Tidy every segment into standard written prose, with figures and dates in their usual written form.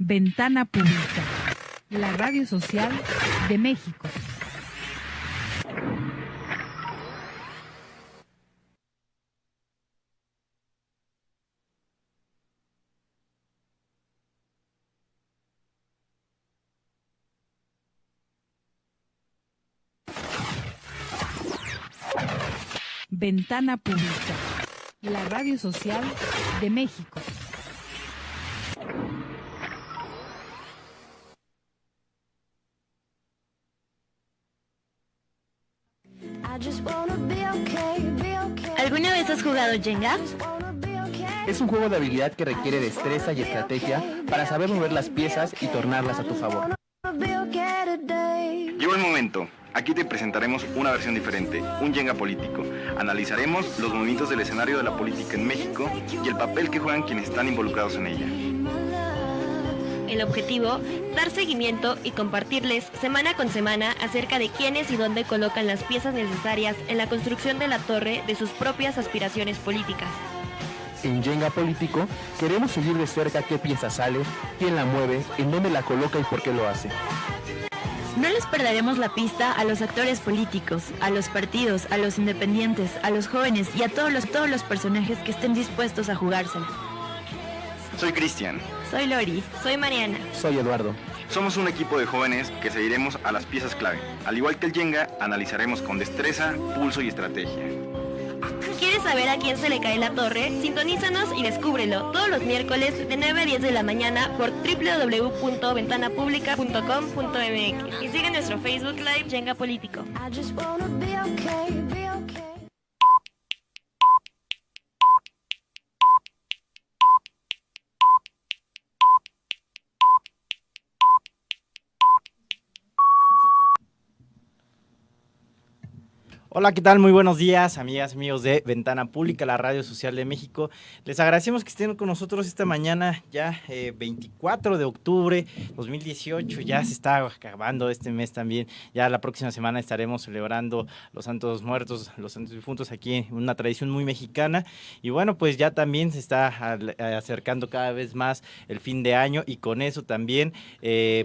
Ventana Pública, la radio social de México. Ventana Pública, la radio social de México. ¿Alguna vez has jugado Jenga? Es un juego de habilidad que requiere destreza y estrategia para saber mover las piezas y tornarlas a tu favor. Llegó el momento. Aquí te presentaremos una versión diferente, un Jenga político. Analizaremos los movimientos del escenario de la política en México y el papel que juegan quienes están involucrados en ella. El objetivo, dar seguimiento y compartirles semana con semana acerca de quiénes y dónde colocan las piezas necesarias en la construcción de la torre de sus propias aspiraciones políticas. En Jenga político queremos seguir de cerca qué pieza sale, quién la mueve, en dónde la coloca y por qué lo hace. No les perderemos la pista a los actores políticos, a los partidos, a los independientes, a los jóvenes y a todos los personajes que estén dispuestos a jugársela. Soy Cristian. Soy Lori. Soy Mariana. Soy Eduardo. Somos un equipo de jóvenes que seguiremos a las piezas clave. Al igual que el Jenga, analizaremos con destreza, pulso y estrategia. ¿Quieres saber a quién se le cae la torre? Sintonízanos y descúbrelo todos los miércoles de 9 a 10 de la mañana por www.ventanapublica.com.mx y sigue nuestro Facebook Live Jenga Político. Hola, ¿qué tal? Muy buenos días, amigas, amigos de Ventana Pública, la radio social de México. Les agradecemos que estén con nosotros esta mañana, ya 24 de octubre 2018, ya se está acabando este mes también. Ya la próxima semana estaremos celebrando los santos muertos, los santos difuntos aquí, una tradición muy mexicana. Y bueno, pues ya también se está acercando cada vez más el fin de año y con eso también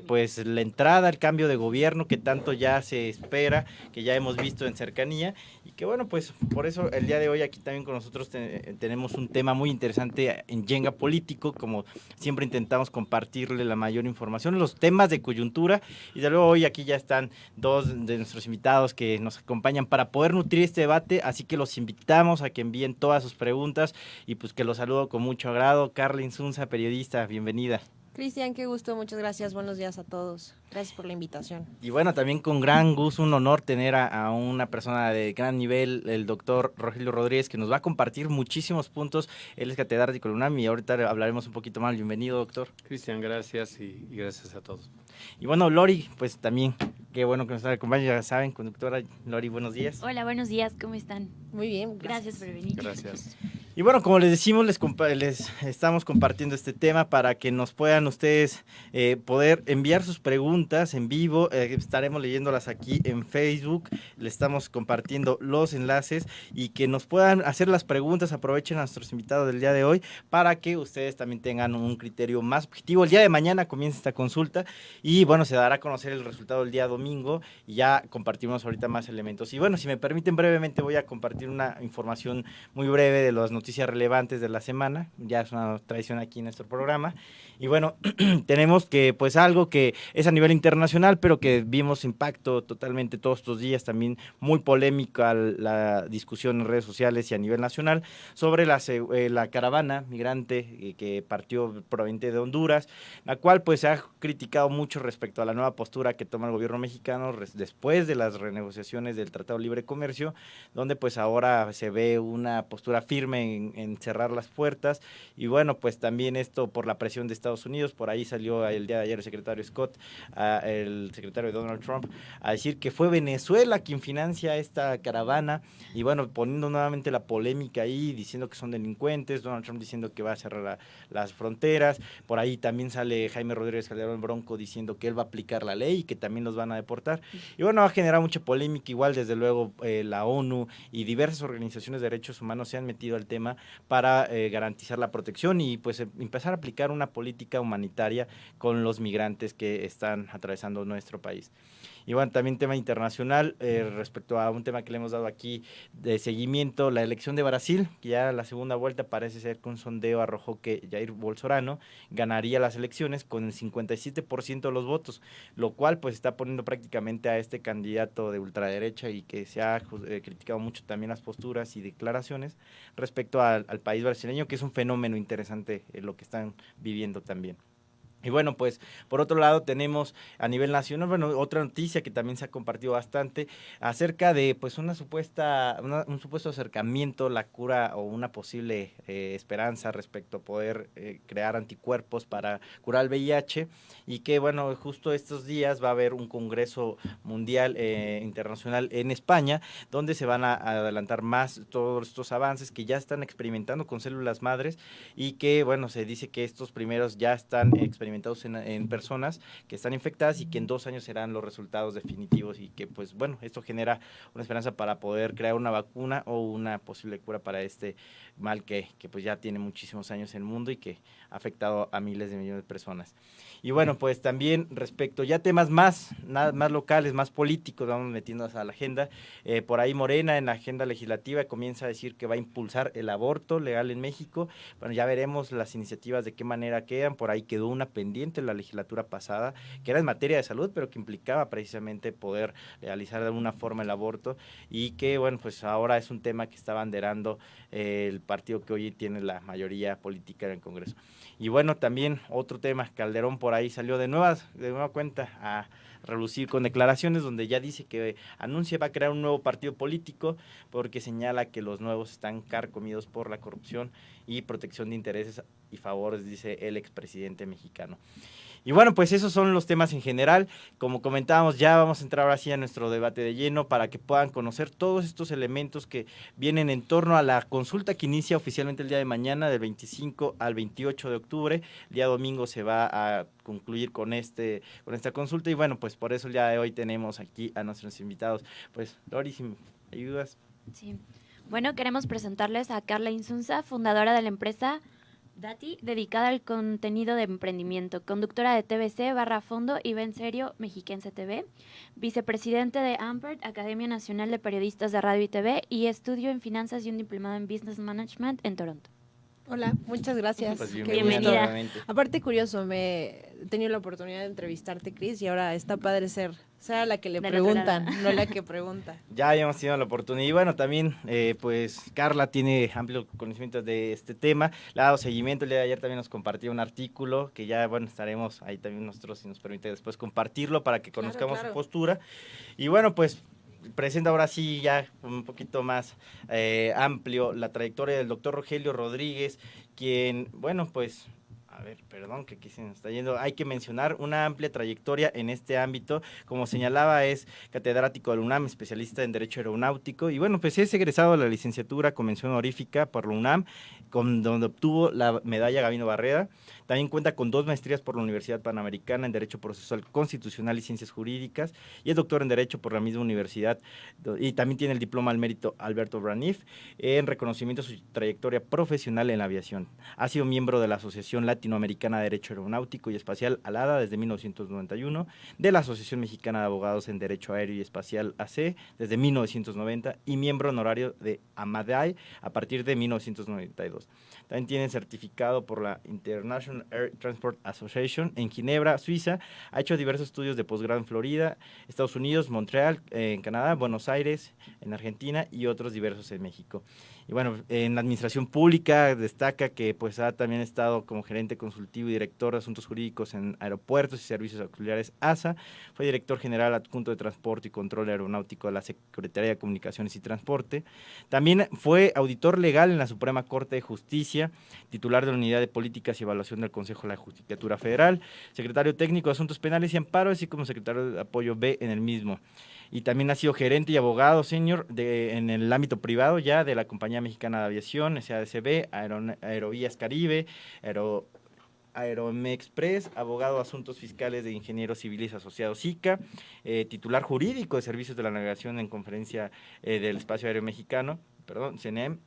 pues la entrada al cambio de gobierno que tanto ya se espera, que ya hemos visto en cercanía. Y que bueno, pues por eso el día de hoy aquí también con nosotros tenemos un tema muy interesante en Jenga político, como siempre intentamos compartirle la mayor información, los temas de coyuntura, y de luego hoy aquí ya están dos de nuestros invitados que nos acompañan para poder nutrir este debate, así que los invitamos a que envíen todas sus preguntas y pues que los saludo con mucho agrado. Carla Insunza, periodista, bienvenida. Cristian, qué gusto, muchas gracias, buenos días a todos, gracias por la invitación. Y bueno, también con gran gusto, un honor tener a una persona de gran nivel, el doctor Rogelio Rodríguez, que nos va a compartir muchísimos puntos. Él es catedrático de la UNAM y ahorita hablaremos un poquito más. Bienvenido, doctor. Cristian, gracias y gracias a todos. Y bueno, Lori, pues también, qué bueno que nos acompaña, ya saben, conductora. Lori, buenos días. Hola, buenos días, ¿cómo están? Muy bien, Gracias por venir. Gracias. Y bueno, como les decimos, les estamos compartiendo este tema para que nos puedan ustedes poder enviar sus preguntas en vivo. Estaremos leyéndolas aquí en Facebook. Les estamos compartiendo los enlaces y que nos puedan hacer las preguntas. Aprovechen a nuestros invitados del día de hoy para que ustedes también tengan un criterio más objetivo. El día de mañana comienza esta consulta y bueno, se dará a conocer el resultado el día domingo y ya compartimos ahorita más elementos. Y bueno, si me permiten brevemente voy a compartir una información muy breve de las noticias relevantes de la semana. Ya es una tradición aquí en nuestro programa. Y bueno, tenemos que pues algo que es a nivel internacional, pero que vimos impacto totalmente todos estos días, también muy polémica la discusión en redes sociales y a nivel nacional sobre la caravana migrante que partió proveniente de Honduras, la cual pues se ha criticado mucho respecto a la nueva postura que toma el gobierno mexicano después de las renegociaciones del Tratado de Libre Comercio, donde pues ahora se ve una postura firme en cerrar las puertas. Y bueno, pues también esto por la presión de Estados Unidos. Por ahí salió el día de ayer el secretario Scott, el secretario de Donald Trump, a decir que fue Venezuela quien financia esta caravana, y bueno, poniendo nuevamente la polémica ahí, diciendo que son delincuentes, Donald Trump diciendo que va a cerrar las fronteras. Por ahí también sale Jaime Rodríguez Calderón Bronco diciendo que él va a aplicar la ley y que también los van a deportar. Y bueno, va a generar mucha polémica. Igual desde luego la ONU y diversas organizaciones de derechos humanos se han metido al tema tema para garantizar la protección y pues empezar a aplicar una política humanitaria con los migrantes que están atravesando nuestro país. Y bueno, también tema internacional, respecto a un tema que le hemos dado aquí de seguimiento, la elección de Brasil, que ya la segunda vuelta parece ser que un sondeo arrojó que Jair Bolsonaro ganaría las elecciones con el 57% de los votos, lo cual pues está poniendo prácticamente a este candidato de ultraderecha y que se ha criticado mucho también las posturas y declaraciones respecto al país brasileño, que es un fenómeno interesante lo que están viviendo también. Y bueno, pues por otro lado tenemos a nivel nacional, bueno, otra noticia que también se ha compartido bastante acerca de pues un supuesto acercamiento, la cura o una posible esperanza respecto a poder crear anticuerpos para curar el VIH y que bueno, justo estos días va a haber un congreso mundial internacional en España donde se van a adelantar más todos estos avances que ya están experimentando con células madres y que bueno, se dice que estos primeros ya están experimentados en personas que están infectadas y que en 2 años serán los resultados definitivos y que pues bueno, esto genera una esperanza para poder crear una vacuna o una posible cura para este mal que pues ya tiene muchísimos años en el mundo y que ha afectado a miles de millones de personas. Y bueno, pues también respecto ya temas más locales, más políticos, vamos metiéndonos a la agenda, por ahí Morena en la agenda legislativa comienza a decir que va a impulsar el aborto legal en México. Bueno, ya veremos las iniciativas de qué manera quedan, por ahí quedó una pendiente en la legislatura pasada, que era en materia de salud, pero que implicaba precisamente poder legalizar de alguna forma el aborto y que bueno, pues ahora es un tema que está abanderando el partido que hoy tiene la mayoría política en el Congreso. Y bueno, también otro tema, Calderón por ahí salió de nueva cuenta a relucir con declaraciones donde ya dice que anuncia va a crear un nuevo partido político porque señala que los nuevos están carcomidos por la corrupción y protección de intereses y favores, dice el expresidente mexicano. Y bueno, pues esos son los temas en general. Como comentábamos, ya vamos a entrar ahora sí a nuestro debate de lleno para que puedan conocer todos estos elementos que vienen en torno a la consulta que inicia oficialmente el día de mañana, del 25 al 28 de octubre. El día domingo se va a concluir con esta consulta y bueno, pues por eso el día de hoy tenemos aquí a nuestros invitados. Pues, Lori, si me ayudas. Sí. Bueno, queremos presentarles a Carla Insunza, fundadora de la empresa Dati, dedicada al contenido de emprendimiento, conductora de TVC, Barra Fondo y Ven Serio, Mexiquense TV, vicepresidente de AMPERT, Academia Nacional de Periodistas de Radio y TV, y estudio en Finanzas y un diplomado en Business Management en Toronto. Hola, muchas gracias. Pues bienvenida. Aparte, curioso, he tenido la oportunidad de entrevistarte, Cris, y ahora está padre ser a la que le preguntan, no la que pregunta. Ya habíamos tenido la oportunidad y bueno, también pues Carla tiene amplio conocimiento de este tema, le ha dado seguimiento, el día de ayer también nos compartió un artículo que ya bueno, estaremos ahí también nosotros, si nos permite después compartirlo para que conozcamos su postura y bueno, pues presenta ahora sí ya un poquito más amplio la trayectoria del doctor Rogelio Rodríguez, quien, bueno, pues, a ver, perdón, que aquí se nos está yendo, hay que mencionar una amplia trayectoria en este ámbito, como señalaba, es catedrático de la UNAM, especialista en Derecho Aeronáutico, y bueno, pues es egresado de la licenciatura con mención honorífica por la UNAM, donde obtuvo la medalla Gabino Barreda. También cuenta con 2 maestrías por la Universidad Panamericana en Derecho Procesal Constitucional y Ciencias Jurídicas y es doctor en Derecho por la misma universidad y también tiene el diploma al mérito Alberto Braniff en reconocimiento a su trayectoria profesional en la aviación. Ha sido miembro de la Asociación Latinoamericana de Derecho Aeronáutico y Espacial ALADA desde 1991, de la Asociación Mexicana de Abogados en Derecho Aéreo y Espacial AC desde 1990 y miembro honorario de AMADAI a partir de 1992. También tiene certificado por la International Air Transport Association en Ginebra, Suiza. Ha hecho diversos estudios de posgrado en Florida, Estados Unidos, Montreal, en Canadá, Buenos Aires, en Argentina y otros diversos en México. Y bueno, en la administración pública destaca que pues ha también estado como gerente consultivo y director de asuntos jurídicos en aeropuertos y servicios auxiliares ASA. Fue director general adjunto de transporte y control aeronáutico de la Secretaría de Comunicaciones y Transporte. También fue auditor legal en la Suprema Corte de Justicia, titular de la Unidad de Políticas y Evaluación del Consejo de la Judicatura Federal, secretario técnico de Asuntos Penales y Amparo, así como secretario de Apoyo B en el mismo. Y también ha sido gerente y abogado senior en el ámbito privado ya de la Compañía Mexicana de Aviación, SADCB, Aerovías Caribe, Aeromexpress, abogado de asuntos fiscales de Ingenieros Civiles Asociados ICA, titular jurídico de Servicios de la Navegación en Conferencia del Espacio Aéreo Mexicano, CENEM,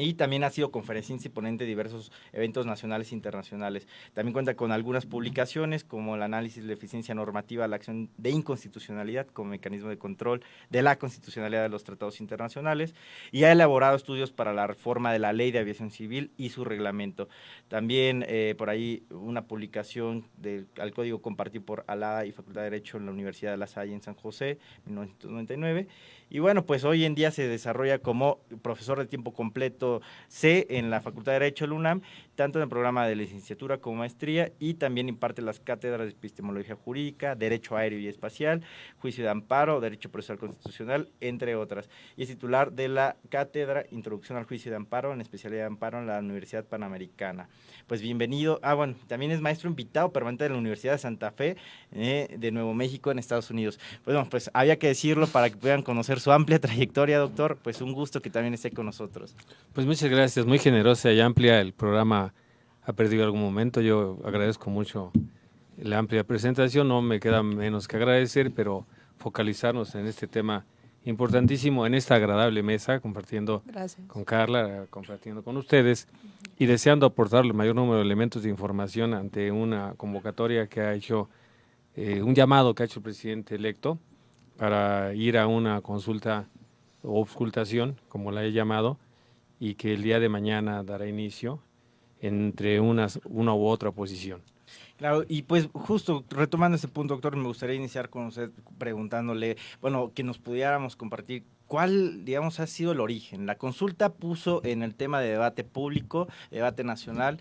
Y también ha sido conferencista y ponente de diversos eventos nacionales e internacionales. También cuenta con algunas publicaciones como el análisis de la eficiencia normativa, la acción de inconstitucionalidad como mecanismo de control de la constitucionalidad de los tratados internacionales, y ha elaborado estudios para la reforma de la Ley de Aviación Civil y su reglamento. También por ahí una publicación al Código Compartido por ALA y Facultad de Derecho en la Universidad de La Salle en San José, 1999. Y bueno, pues hoy en día se desarrolla como profesor de tiempo completo C en la Facultad de Derecho de la UNAM, tanto en el programa de licenciatura como maestría, y también imparte las cátedras de epistemología jurídica, derecho aéreo y espacial, juicio de amparo, derecho procesal constitucional, entre otras. Y es titular de la cátedra Introducción al juicio de amparo, en especialidad de amparo en la Universidad Panamericana. Pues bienvenido. Bueno, también es maestro invitado permanente de la Universidad de Santa Fe de Nuevo México en Estados Unidos. Bueno, pues había que decirlo para que puedan conocer su amplia trayectoria, doctor. Pues un gusto que también esté con nosotros. Pues muchas gracias, muy generosa y amplia. El programa ha perdido algún momento. Yo agradezco mucho la amplia presentación. No me queda menos que agradecer, pero focalizarnos en este tema importantísimo, en esta agradable mesa, compartiendo con Carla, compartiendo con ustedes y deseando aportar el mayor número de elementos de información ante una convocatoria que ha hecho, un llamado que ha hecho el presidente electo para ir a una consulta o auscultación, como la he llamado, y que el día de mañana dará inicio entre una u otra posición. Claro, y pues justo retomando ese punto, doctor, me gustaría iniciar con usted preguntándole, bueno, que nos pudiéramos compartir cuál, digamos, ha sido el origen. La consulta puso en el tema de debate público, debate nacional,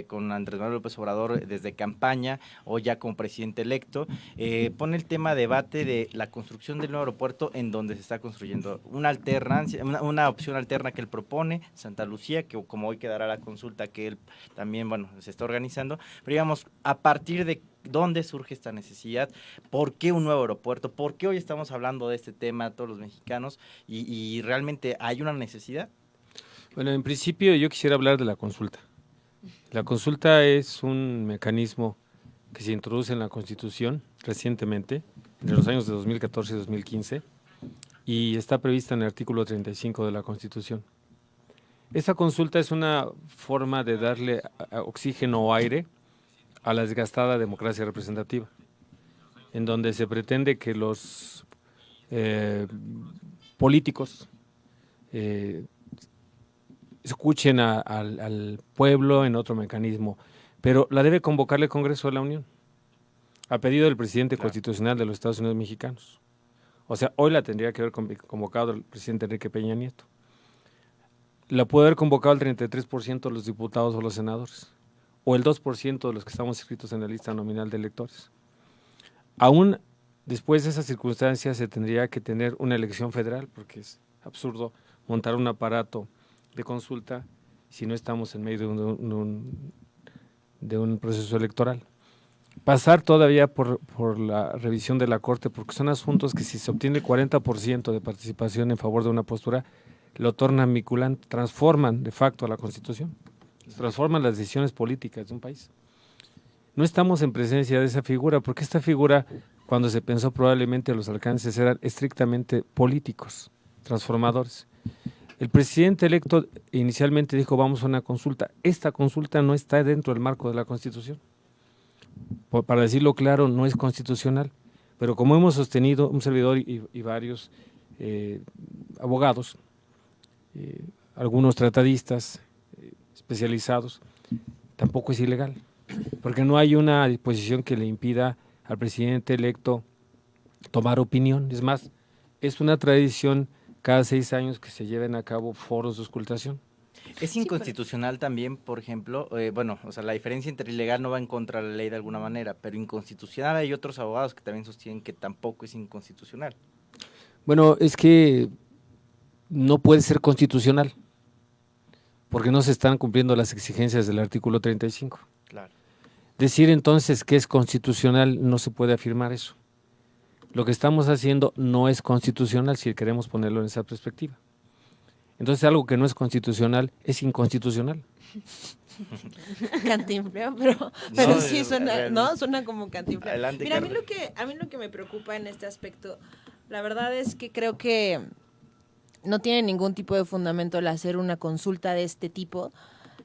con Andrés Manuel López Obrador desde campaña o ya como presidente electo, pone el tema debate de la construcción del nuevo aeropuerto en donde se está construyendo una alternancia, una opción alterna que él propone, Santa Lucía, que como hoy quedará la consulta que él también, bueno, se está organizando, pero digamos, a partir de ¿dónde surge esta necesidad? ¿Por qué un nuevo aeropuerto? ¿Por qué hoy estamos hablando de este tema todos los mexicanos? ¿Y realmente hay una necesidad? Bueno, en principio yo quisiera hablar de la consulta. La consulta es un mecanismo que se introduce en la Constitución recientemente, entre los años de 2014 y 2015, y está prevista en el artículo 35 de la Constitución. Esta consulta es una forma de darle oxígeno o aire a la desgastada democracia representativa, en donde se pretende que los políticos escuchen al pueblo en otro mecanismo, pero la debe convocar el Congreso de la Unión, a pedido del presidente constitucional de los Estados Unidos mexicanos. O sea, hoy la tendría que haber convocado el presidente Enrique Peña Nieto. La puede haber convocado el 33% de los diputados o los senadores, o el 2% de los que estamos inscritos en la lista nominal de electores. Aún después de esas circunstancias se tendría que tener una elección federal, porque es absurdo montar un aparato de consulta si no estamos en medio de un proceso electoral. Pasar todavía por la revisión de la Corte, porque son asuntos que si se obtiene el 40% de participación en favor de una postura, lo tornan vinculante, transforman de facto a la Constitución, transforman las decisiones políticas de un país. No estamos en presencia de esa figura, porque esta figura, cuando se pensó, probablemente los alcances eran estrictamente políticos, transformadores. El presidente electo inicialmente dijo, vamos a una consulta. Esta consulta no está dentro del marco de la Constitución. Para decirlo claro, no es constitucional, pero como hemos sostenido un servidor y varios abogados, algunos tratadistas especializados, tampoco es ilegal, porque no hay una disposición que le impida al presidente electo tomar opinión. Es más, es una tradición cada 6 años que se lleven a cabo foros de auscultación. ¿Es inconstitucional también, por ejemplo? Bueno, o sea, la diferencia entre ilegal no va en contra de la ley de alguna manera, pero inconstitucional hay otros abogados que también sostienen que tampoco es inconstitucional. Bueno, es que no puede ser constitucional, porque no se están cumpliendo las exigencias del artículo 35. Claro. Decir entonces que es constitucional, no se puede afirmar eso. Lo que estamos haciendo no es constitucional si queremos ponerlo en esa perspectiva. Entonces algo que no es constitucional es inconstitucional. Cantinfleo, pero No, sí suena, ¿no? Suena como cantinfleo. Adelante, Mira, Carla. a mí lo que me preocupa en este aspecto, la verdad es que creo que no tiene ningún tipo de fundamento el hacer una consulta de este tipo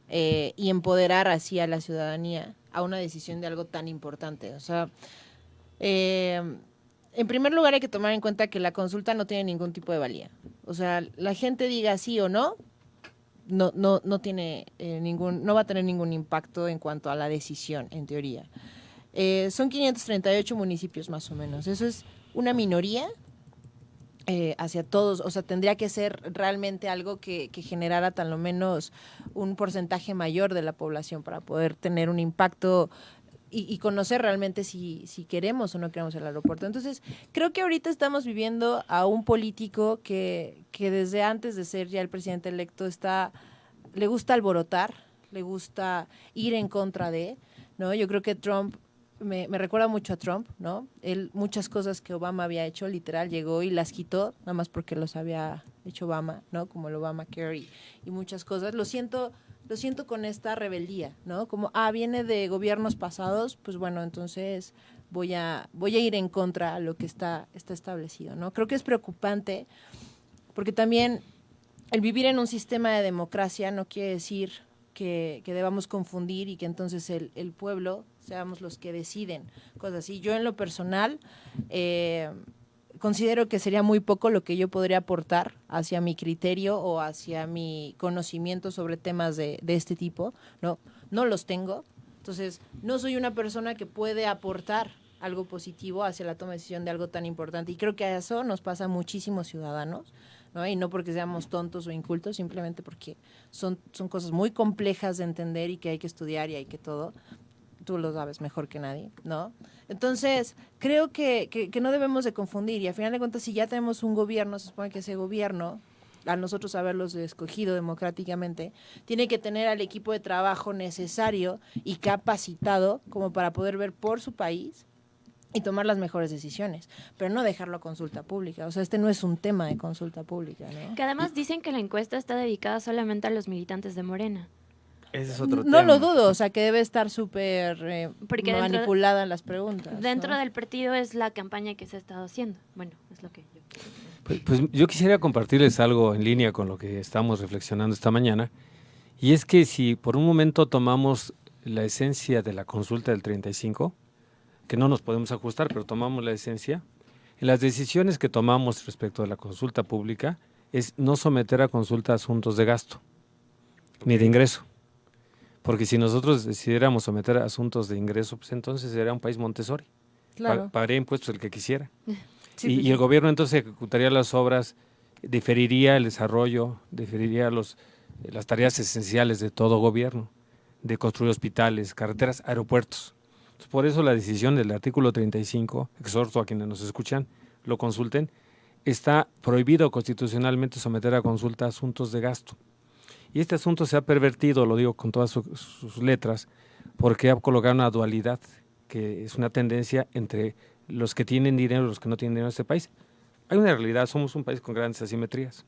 y empoderar así a la ciudadanía a una decisión de algo tan importante. O sea, en primer lugar hay que tomar en cuenta que la consulta no tiene ningún tipo de valía. O sea, la gente diga sí o no, no tiene no va a tener ningún impacto en cuanto a la decisión, en teoría. Son 538 municipios más o menos. Eso es una minoría hacia todos. O sea, tendría que ser realmente algo que generara tan lo menos un porcentaje mayor de la población para poder tener un impacto y conocer realmente si queremos o no queremos el aeropuerto. Entonces, creo que ahorita estamos viviendo a un político que desde antes de ser ya el presidente electo le gusta alborotar, le gusta ir en contra de, ¿no? Yo creo que Trump me recuerda mucho a Trump, ¿no? Él, muchas cosas que Obama había hecho, literal, llegó y las quitó, nada más porque los había hecho Obama, ¿no? Como el Obamacare y muchas cosas. Lo siento con esta rebeldía, ¿no? Como, viene de gobiernos pasados, pues bueno, entonces voy a ir en contra a lo que está establecido, ¿no? Creo que es preocupante porque también el vivir en un sistema de democracia no quiere decir que debamos confundir y que entonces el pueblo seamos los que deciden cosas así. Yo en lo personal considero que sería muy poco lo que yo podría aportar hacia mi criterio o hacia mi conocimiento sobre temas de este tipo, ¿no? No los tengo, entonces no soy una persona que puede aportar algo positivo hacia la toma de decisión de algo tan importante, y creo que a eso nos pasa a muchísimos ciudadanos, ¿no? Y no porque seamos tontos o incultos, simplemente porque son cosas muy complejas de entender y que hay que estudiar y hay que todo. Tú lo sabes mejor que nadie, ¿no? Entonces, creo que no debemos de confundir, y al final de cuentas, si ya tenemos un gobierno, se supone que ese gobierno, a nosotros haberlos escogido democráticamente, tiene que tener al equipo de trabajo necesario y capacitado como para poder ver por su país y tomar las mejores decisiones, pero no dejarlo a consulta pública. O sea, este no es un tema de consulta pública, ¿no? Que además dicen que la encuesta está dedicada solamente a los militantes de Morena. Ese es otro No tema. lo dudo, o sea, que debe estar súper Porque manipulada en las preguntas. Dentro ¿no? del partido es la campaña que se ha estado haciendo. Bueno, es lo que yo... Pues yo quisiera compartirles algo en línea con lo que estamos reflexionando esta mañana, y es que si por un momento tomamos la esencia de la consulta del 35, que no nos podemos ajustar, pero tomamos la esencia, en las decisiones que tomamos respecto de la consulta pública es no someter a consulta asuntos de gasto, ni de ingreso. Porque si nosotros decidiéramos someter a asuntos de ingreso, pues entonces sería un país Montessori. Claro. Pagaría impuestos el que quisiera. Sí, Y el gobierno entonces ejecutaría las obras, diferiría el desarrollo, diferiría las tareas esenciales de todo gobierno, de construir hospitales, carreteras, aeropuertos. Entonces, por eso la decisión del artículo 35, exhorto a quienes nos escuchan, lo consulten, está prohibido constitucionalmente someter a consulta asuntos de gasto. Y este asunto se ha pervertido, lo digo con todas sus letras, porque ha colocado una dualidad, que es una tendencia entre los que tienen dinero y los que no tienen dinero en este país. Hay una realidad, somos un país con grandes asimetrías,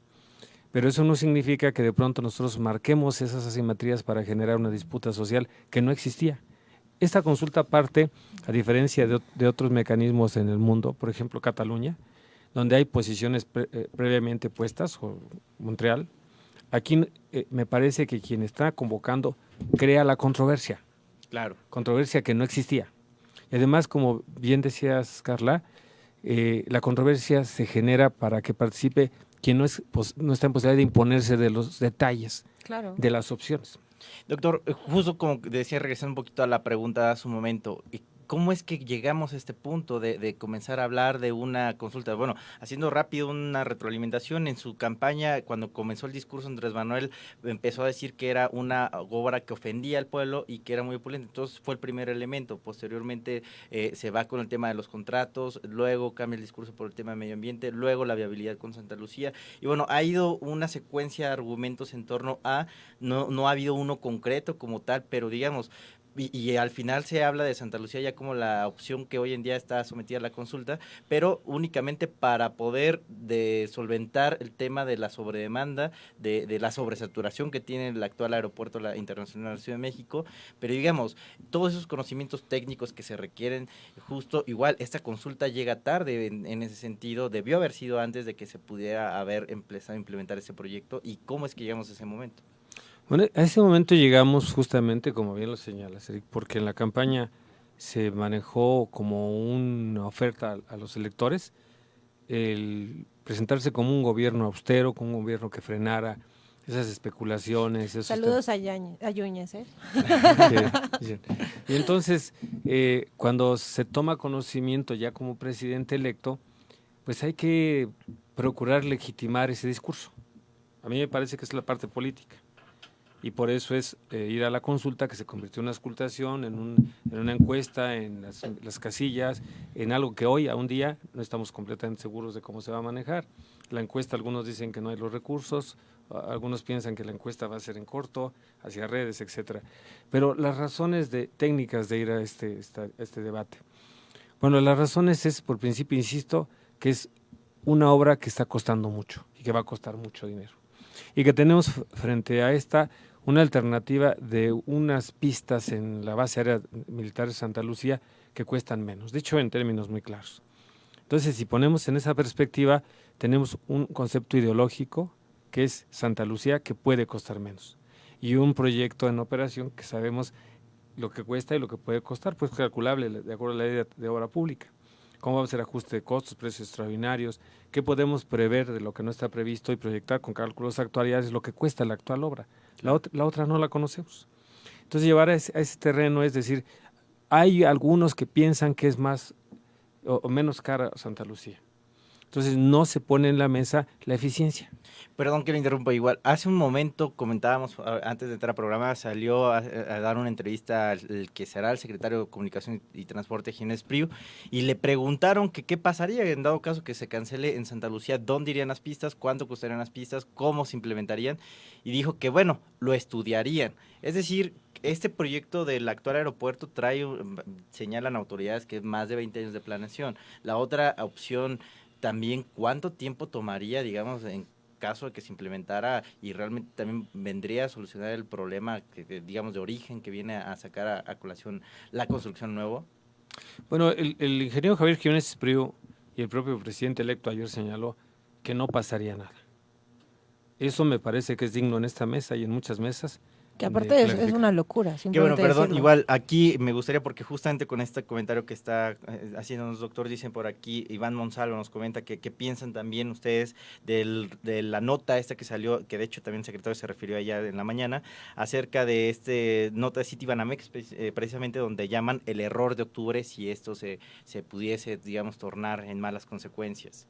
pero eso no significa que de pronto nosotros marquemos esas asimetrías para generar una disputa social que no existía. Esta consulta parte, a diferencia de otros mecanismos en el mundo, por ejemplo Cataluña, donde hay posiciones previamente puestas, o Montreal. Aquí me parece que quien está convocando crea la controversia. Claro. Controversia que no existía. Y además, como bien decías, Carla, la controversia se genera para que participe quien no está en posibilidad de imponerse de los detalles, Claro. de las opciones. Doctor, justo como decía, regresando un poquito a la pregunta hace un momento, ¿cómo es que llegamos a este punto de comenzar a hablar de una consulta? Bueno, haciendo rápido una retroalimentación, en su campaña, cuando comenzó el discurso, Andrés Manuel empezó a decir que era una obra que ofendía al pueblo y que era muy opulenta. Entonces fue el primer elemento. Posteriormente se va con el tema de los contratos, luego cambia el discurso por el tema de medio ambiente, luego la viabilidad con Santa Lucía. Y bueno, ha ido una secuencia de argumentos en torno a, no ha habido uno concreto como tal, pero digamos, y al final se habla de Santa Lucía ya como la opción que hoy en día está sometida a la consulta, pero únicamente para poder solventar el tema de la sobredemanda, de la sobresaturación que tiene el actual aeropuerto internacional de la Ciudad de México, pero digamos, todos esos conocimientos técnicos que se requieren, justo igual, esta consulta llega tarde en ese sentido, debió haber sido antes de que se pudiera haber empezado a implementar ese proyecto, y cómo es que llegamos a ese momento. Bueno, a ese momento llegamos justamente, como bien lo señalas, Eric, porque en la campaña se manejó como una oferta a los electores el presentarse como un gobierno austero, como un gobierno que frenara esas especulaciones. Saludos a Yáñez, ¿eh? Sí. Y entonces, cuando se toma conocimiento ya como presidente electo, pues hay que procurar legitimar ese discurso. A mí me parece que es la parte política. Y por eso es ir a la consulta, que se convirtió en una auscultación, en una encuesta, en las casillas, en algo que hoy, a un día, no estamos completamente seguros de cómo se va a manejar. La encuesta, algunos dicen que no hay los recursos, algunos piensan que la encuesta va a ser en corto, hacia redes, etcétera. Pero las razones técnicas de ir a este debate. Bueno, las razones es, por principio, insisto, que es una obra que está costando mucho y que va a costar mucho dinero. Y que tenemos frente a esta una alternativa de unas pistas en la base aérea militar de Santa Lucía que cuestan menos, de hecho en términos muy claros. Entonces, si ponemos en esa perspectiva, tenemos un concepto ideológico que es Santa Lucía, que puede costar menos, y un proyecto en operación que sabemos lo que cuesta y lo que puede costar, pues calculable de acuerdo a la ley de obra pública. ¿Cómo va a ser ajuste de costos, precios extraordinarios? ¿Qué podemos prever de lo que no está previsto y proyectar con cálculos actuariales lo que cuesta la actual obra? La otra no la conocemos. Entonces, llevar a ese terreno es decir, hay algunos que piensan que es más o menos cara Santa Lucía. Entonces, no se pone en la mesa la eficiencia. Perdón que le interrumpa igual. Hace un momento comentábamos, antes de entrar al programa, salió a dar una entrevista al que será el secretario de Comunicación y Transporte, Ginés Priu, y le preguntaron que qué pasaría en dado caso que se cancele en Santa Lucía, dónde irían las pistas, cuánto costarían las pistas, cómo se implementarían, y dijo que, bueno, lo estudiarían. Es decir, este proyecto del actual aeropuerto señalan autoridades que es más de 20 años de planeación. La otra opción también, ¿cuánto tiempo tomaría, digamos, en caso de que se implementara y realmente también vendría a solucionar el problema, digamos, de origen que viene a sacar a colación la construcción nuevo? Bueno, el ingeniero Javier Jiménez Espriu y el propio presidente electo ayer señaló que no pasaría nada. Eso me parece que es digno en esta mesa y en muchas mesas. Que aparte es una locura. Que bueno, perdón, igual aquí me gustaría, porque justamente con este comentario que está haciéndonos doctor, dicen por aquí, Iván Monsalvo nos comenta que piensan también ustedes de la nota esta que salió, que de hecho también el secretario se refirió allá en la mañana, acerca de nota de Citibanamex, precisamente donde llaman el error de octubre si esto se pudiese, digamos, tornar en malas consecuencias.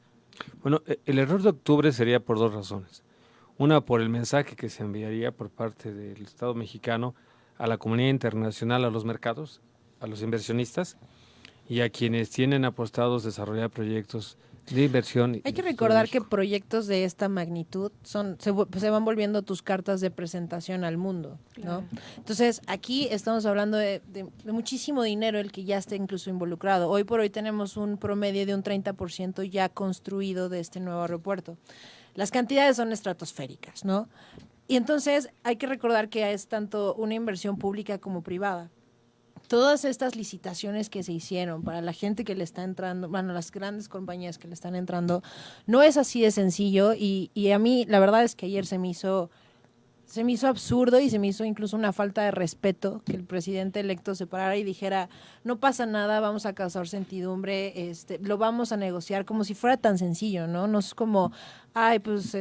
Bueno, el error de octubre sería por dos razones. Una, por el mensaje que se enviaría por parte del Estado mexicano a la comunidad internacional, a los mercados, a los inversionistas y a quienes tienen apostados desarrollar proyectos de inversión. Hay que recordar que proyectos de esta magnitud se van volviendo tus cartas de presentación al mundo, ¿no? Claro. Entonces, aquí estamos hablando de muchísimo dinero, el que ya esté incluso involucrado. Hoy por hoy tenemos un promedio de un 30% ya construido de este nuevo aeropuerto. Las cantidades son estratosféricas, ¿no? Y entonces hay que recordar que es tanto una inversión pública como privada. Todas estas licitaciones que se hicieron para la gente que le está entrando, bueno, las grandes compañías que le están entrando, no es así de sencillo y a mí la verdad es que ayer se me hizo absurdo y se me hizo incluso una falta de respeto que el presidente electo se parara y dijera, no pasa nada, vamos a causar certidumbre, lo vamos a negociar, como si fuera tan sencillo, ¿no? No es como, ay, pues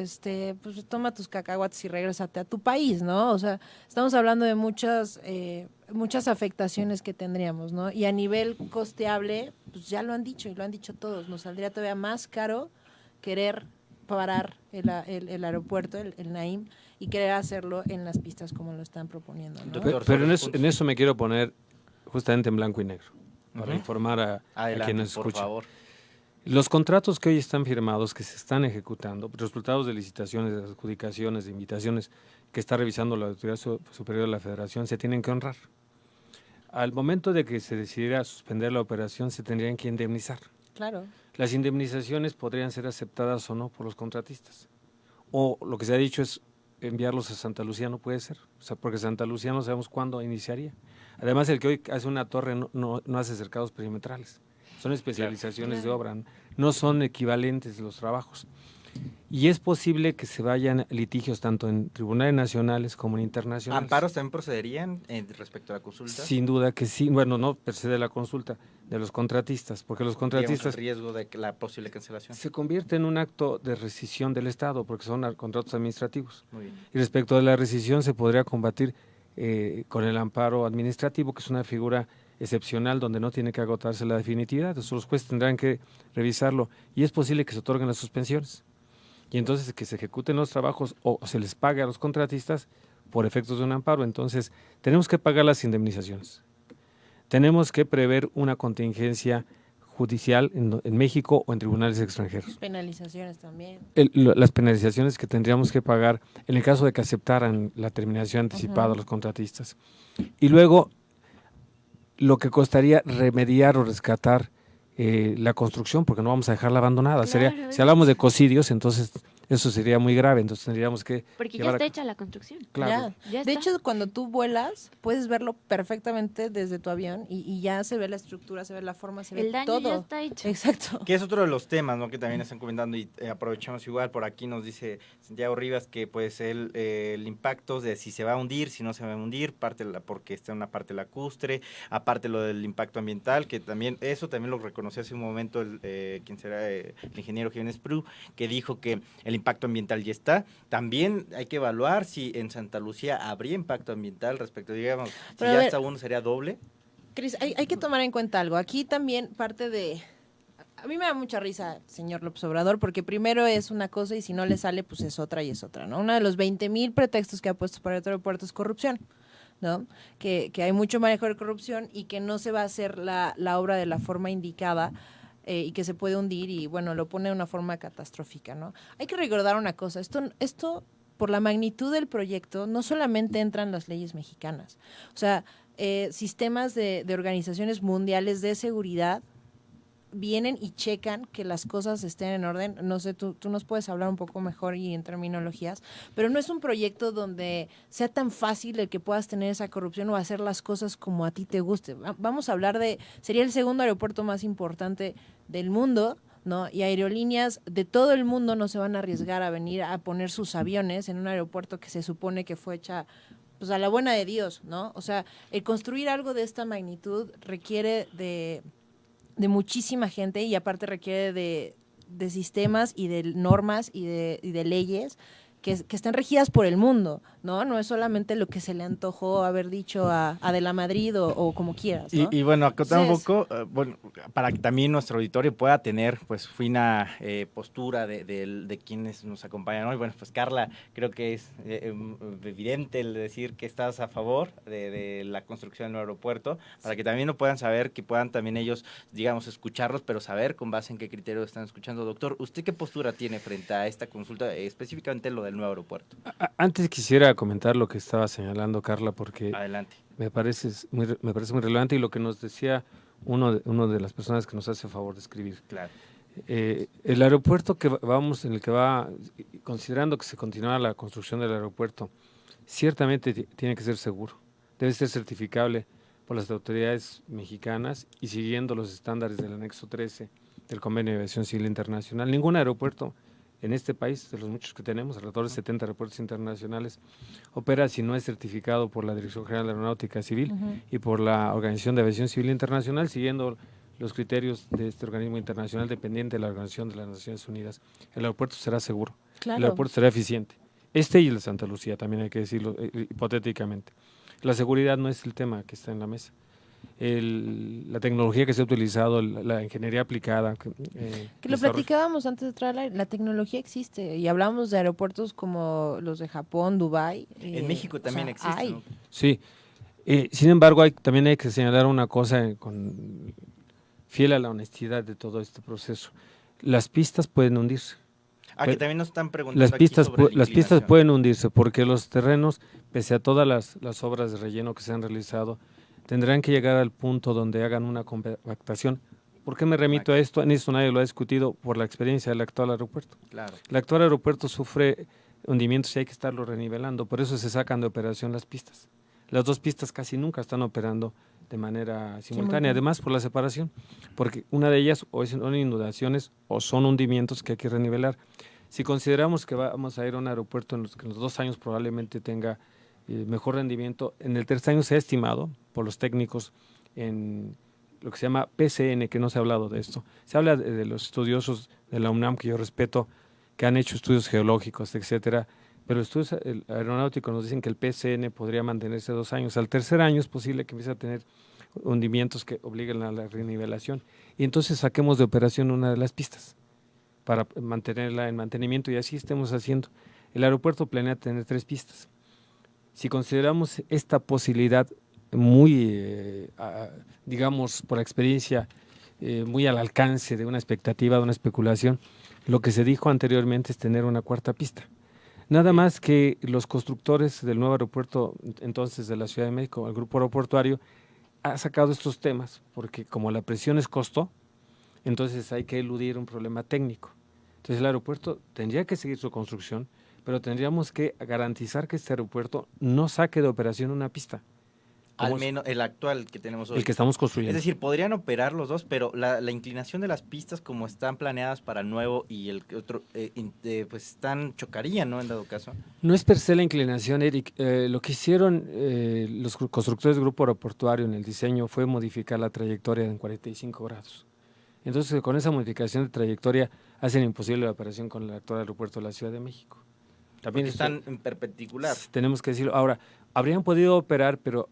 toma tus cacahuates y regrésate a tu país, ¿no? O sea, estamos hablando de muchas afectaciones que tendríamos, ¿no? Y a nivel costeable, pues ya lo han dicho y lo han dicho todos, nos saldría todavía más caro querer parar el aeropuerto, el Naim, y querer hacerlo en las pistas como lo están proponiendo, ¿no? Pero en eso me quiero poner justamente en blanco y negro, para informar a quienes escuchan. Por favor. Los contratos que hoy están firmados, que se están ejecutando, resultados de licitaciones, de adjudicaciones, de invitaciones que está revisando la Autoridad Superior de la Federación, se tienen que honrar. Al momento de que se decidiera suspender la operación, se tendrían que indemnizar. Claro. Las indemnizaciones podrían ser aceptadas o no por los contratistas. O lo que se ha dicho es enviarlos a Santa Lucía, no puede ser. O sea, porque Santa Lucía no sabemos cuándo iniciaría. Además, el que hoy hace una torre no hace cercados perimetrales. Son especializaciones de obra, no son equivalentes los trabajos. Y es posible que se vayan litigios tanto en tribunales nacionales como en internacionales. ¿Amparos también procederían respecto a la consulta? Sin duda que sí. Bueno, no precede la consulta de los contratistas, porque los contratistas... el riesgo de la posible cancelación. Se convierte en un acto de rescisión del Estado, porque son contratos administrativos. Muy bien. Y respecto a la rescisión se podría combatir con el amparo administrativo, que es una figura excepcional donde no tiene que agotarse la definitividad. Entonces, los jueces tendrán que revisarlo y es posible que se otorguen las suspensiones. Y entonces que se ejecuten los trabajos o se les pague a los contratistas por efectos de un amparo. Entonces, tenemos que pagar las indemnizaciones. Tenemos que prever una contingencia judicial en México o en tribunales extranjeros. Penalizaciones también. Las penalizaciones que tendríamos que pagar en el caso de que aceptaran la terminación anticipada a los contratistas. Y luego, lo que costaría remediar o rescatar la construcción, porque no vamos a dejarla abandonada. Claro, Si hablamos de cocidios, entonces eso sería muy grave, entonces tendríamos que... Porque ya está hecha la construcción. Claro. Ya De está. hecho, cuando tú vuelas, puedes verlo perfectamente desde tu avión y ya se ve la estructura, se ve la forma, se ve El daño todo. ya está hecho. Exacto. Que es otro de los temas, ¿no? Que también están comentando y aprovechamos igual, por aquí nos dice Santiago Rivas que pues el impacto de si se va a hundir, si no se va a hundir, porque está en una parte lacustre, aparte lo del impacto ambiental, que también, eso también lo reconoció hace un momento quien será el ingeniero Jiménez Prú, que dijo que el impacto ambiental ya está. También hay que evaluar si en Santa Lucía habría impacto ambiental respecto, digamos, si Pero ya está uno sería doble. Cris, hay que tomar en cuenta algo. Aquí también parte de... A mí me da mucha risa, señor López Obrador, porque primero es una cosa y si no le sale, pues es otra y es otra, ¿no? Uno de los 20,000 pretextos que ha puesto para el aeropuerto es corrupción, ¿no? Que hay mucho manejo de corrupción y que no se va a hacer la obra de la forma indicada y que se puede hundir y, bueno, lo pone de una forma catastrófica, ¿no? Hay que recordar una cosa, esto por la magnitud del proyecto, no solamente entran las leyes mexicanas, o sea, sistemas de organizaciones mundiales de seguridad vienen y checan que las cosas estén en orden. No sé, tú nos puedes hablar un poco mejor y en terminologías, pero no es un proyecto donde sea tan fácil el que puedas tener esa corrupción o hacer las cosas como a ti te guste. Vamos a hablar sería el segundo aeropuerto más importante del mundo, ¿no? Y aerolíneas de todo el mundo no se van a arriesgar a venir a poner sus aviones en un aeropuerto que se supone que fue hecha pues a la buena de Dios, ¿no? O sea, el construir algo de esta magnitud requiere de muchísima gente y aparte requiere de sistemas y de normas y de leyes que están regidas por el mundo, ¿no? No es solamente lo que se le antojó haber dicho a De la Madrid o como quieras, ¿no? Y bueno, acotar un poco, bueno, para que también nuestro auditorio pueda tener pues fina postura de quienes nos acompañan hoy. Bueno, pues Carla, creo que es evidente el decir que estás a favor de la construcción del nuevo aeropuerto, para que también lo puedan saber, que puedan también ellos, digamos, escucharlos, pero saber con base en qué criterio están escuchando. Doctor, ¿usted qué postura tiene frente a esta consulta, específicamente lo del nuevo aeropuerto? Antes quisiera comentar lo que estaba señalando Carla, porque adelante, me parece muy relevante y lo que nos decía uno de las personas que nos hace favor de escribir. claro. El aeropuerto en el que va, considerando que se continúa la construcción del aeropuerto, ciertamente tiene que ser seguro, debe ser certificable por las autoridades mexicanas y siguiendo los estándares del anexo 13 del Convenio de Aviación Civil Internacional. Ningún aeropuerto en este país, de los muchos que tenemos, alrededor de 70 aeropuertos internacionales, opera si no es certificado por la Dirección General de Aeronáutica Civil y por la Organización de Aviación Civil Internacional, siguiendo los criterios de este organismo internacional dependiente de la Organización de las Naciones Unidas. El aeropuerto será seguro, Claro. el aeropuerto será eficiente. Y el de Santa Lucía, también hay que decirlo hipotéticamente. La seguridad no es el tema que está en la mesa. La tecnología que se ha utilizado, la ingeniería aplicada. Que lo platicábamos antes de entrar, la tecnología existe y hablamos de aeropuertos como los de Japón, Dubái. En México también existe, ¿no? Sí, sin embargo también hay que señalar una cosa fiel a la honestidad de todo este proceso. Las pistas pueden hundirse. Que también nos están preguntando Las pistas, aquí sobre las pistas pueden hundirse porque los terrenos, pese a todas las obras de relleno que se han realizado, tendrán que llegar al punto donde hagan una compactación. ¿Por qué me remito a esto? En esto nadie lo ha discutido por la experiencia del actual aeropuerto. Claro. El actual aeropuerto sufre hundimientos y hay que estarlo renivelando, por eso se sacan de operación las pistas. Las dos pistas casi nunca están operando de manera simultánea, además por la separación, porque una de ellas o son inundaciones o son hundimientos que hay que renivelar. Si consideramos que vamos a ir a un aeropuerto en los que en los 2 años probablemente tenga mejor rendimiento, en el tercer año se ha estimado por los técnicos en lo que se llama PCN, que no se ha hablado de esto. Se habla de los estudiosos de la UNAM, que yo respeto, que han hecho estudios geológicos, etcétera, pero estudios aeronáuticos nos dicen que el PCN podría mantenerse 2 años. Al tercer año es posible que empiece a tener hundimientos que obliguen a la renivelación y entonces saquemos de operación una de las pistas para mantenerla en mantenimiento y así estemos haciendo. El aeropuerto planea tener 3 pistas. Si consideramos esta posibilidad muy, digamos, por experiencia, muy al alcance de una expectativa, de una especulación, lo que se dijo anteriormente es tener una 4ª pista. Nada más que los constructores del nuevo aeropuerto, entonces de la Ciudad de México, el grupo aeroportuario, ha sacado estos temas, porque como la presión es costo, entonces hay que eludir un problema técnico. Entonces el aeropuerto tendría que seguir su construcción, pero tendríamos que garantizar que este aeropuerto no saque de operación una pista. Al menos el actual que tenemos hoy. El que estamos construyendo. Es decir, podrían operar los dos, pero la inclinación de las pistas como están planeadas para el nuevo y el otro, pues chocarían, ¿no? En dado caso. No es per se la inclinación, Eric. Lo que hicieron los constructores del grupo aeroportuario en el diseño fue modificar la trayectoria en 45 grados. Entonces, con esa modificación de trayectoria hacen imposible la operación con el actual aeropuerto de la Ciudad de México. También están en perpendicular. Tenemos que decirlo. Ahora, habrían podido operar, pero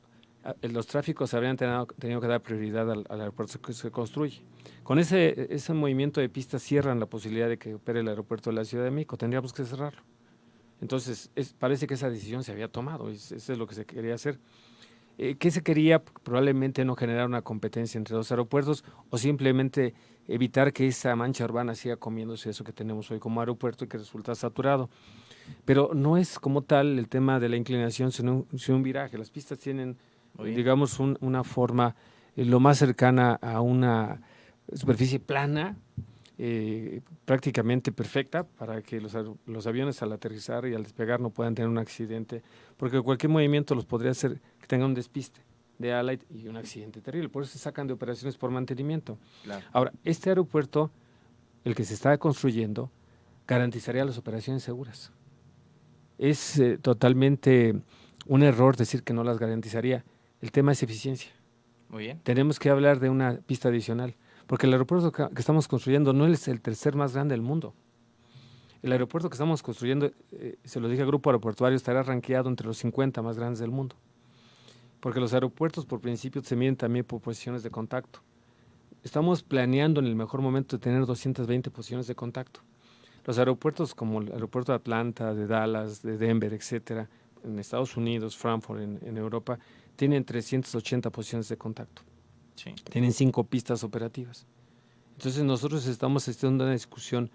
los tráficos habrían tenido que dar prioridad al aeropuerto que se construye. Con ese movimiento de pistas cierran la posibilidad de que opere el aeropuerto de la Ciudad de México, tendríamos que cerrarlo. Entonces, parece que esa decisión se había tomado, eso es lo que se quería hacer. ¿Qué se quería? Probablemente no generar una competencia entre los aeropuertos o simplemente evitar que esa mancha urbana siga comiéndose eso que tenemos hoy como aeropuerto y que resulta saturado. Pero no es como tal el tema de la inclinación, sino un viraje. Las pistas tienen, digamos, una forma lo más cercana a una superficie plana, prácticamente perfecta para que los aviones al aterrizar y al despegar no puedan tener un accidente, porque cualquier movimiento los podría hacer que tengan un despiste de ala y un accidente terrible. Por eso se sacan de operaciones por mantenimiento. Claro. Ahora, este aeropuerto, el que se está construyendo, garantizaría las operaciones seguras. Es totalmente un error decir que no las garantizaría. El tema es eficiencia. Muy bien. Tenemos que hablar de una pista adicional, porque el aeropuerto que estamos construyendo no es el tercer más grande del mundo. El aeropuerto que estamos construyendo, se lo dije al grupo aeroportuario, estará rankeado entre los 50 más grandes del mundo. Porque los aeropuertos por principio se miden también por posiciones de contacto. Estamos planeando en el mejor momento de tener 220 posiciones de contacto. Los aeropuertos como el aeropuerto de Atlanta, de Dallas, de Denver, etcétera, en Estados Unidos, Frankfurt, en Europa, tienen 380 posiciones de contacto. Sí. Tienen 5 pistas operativas. Entonces nosotros estamos haciendo una discusión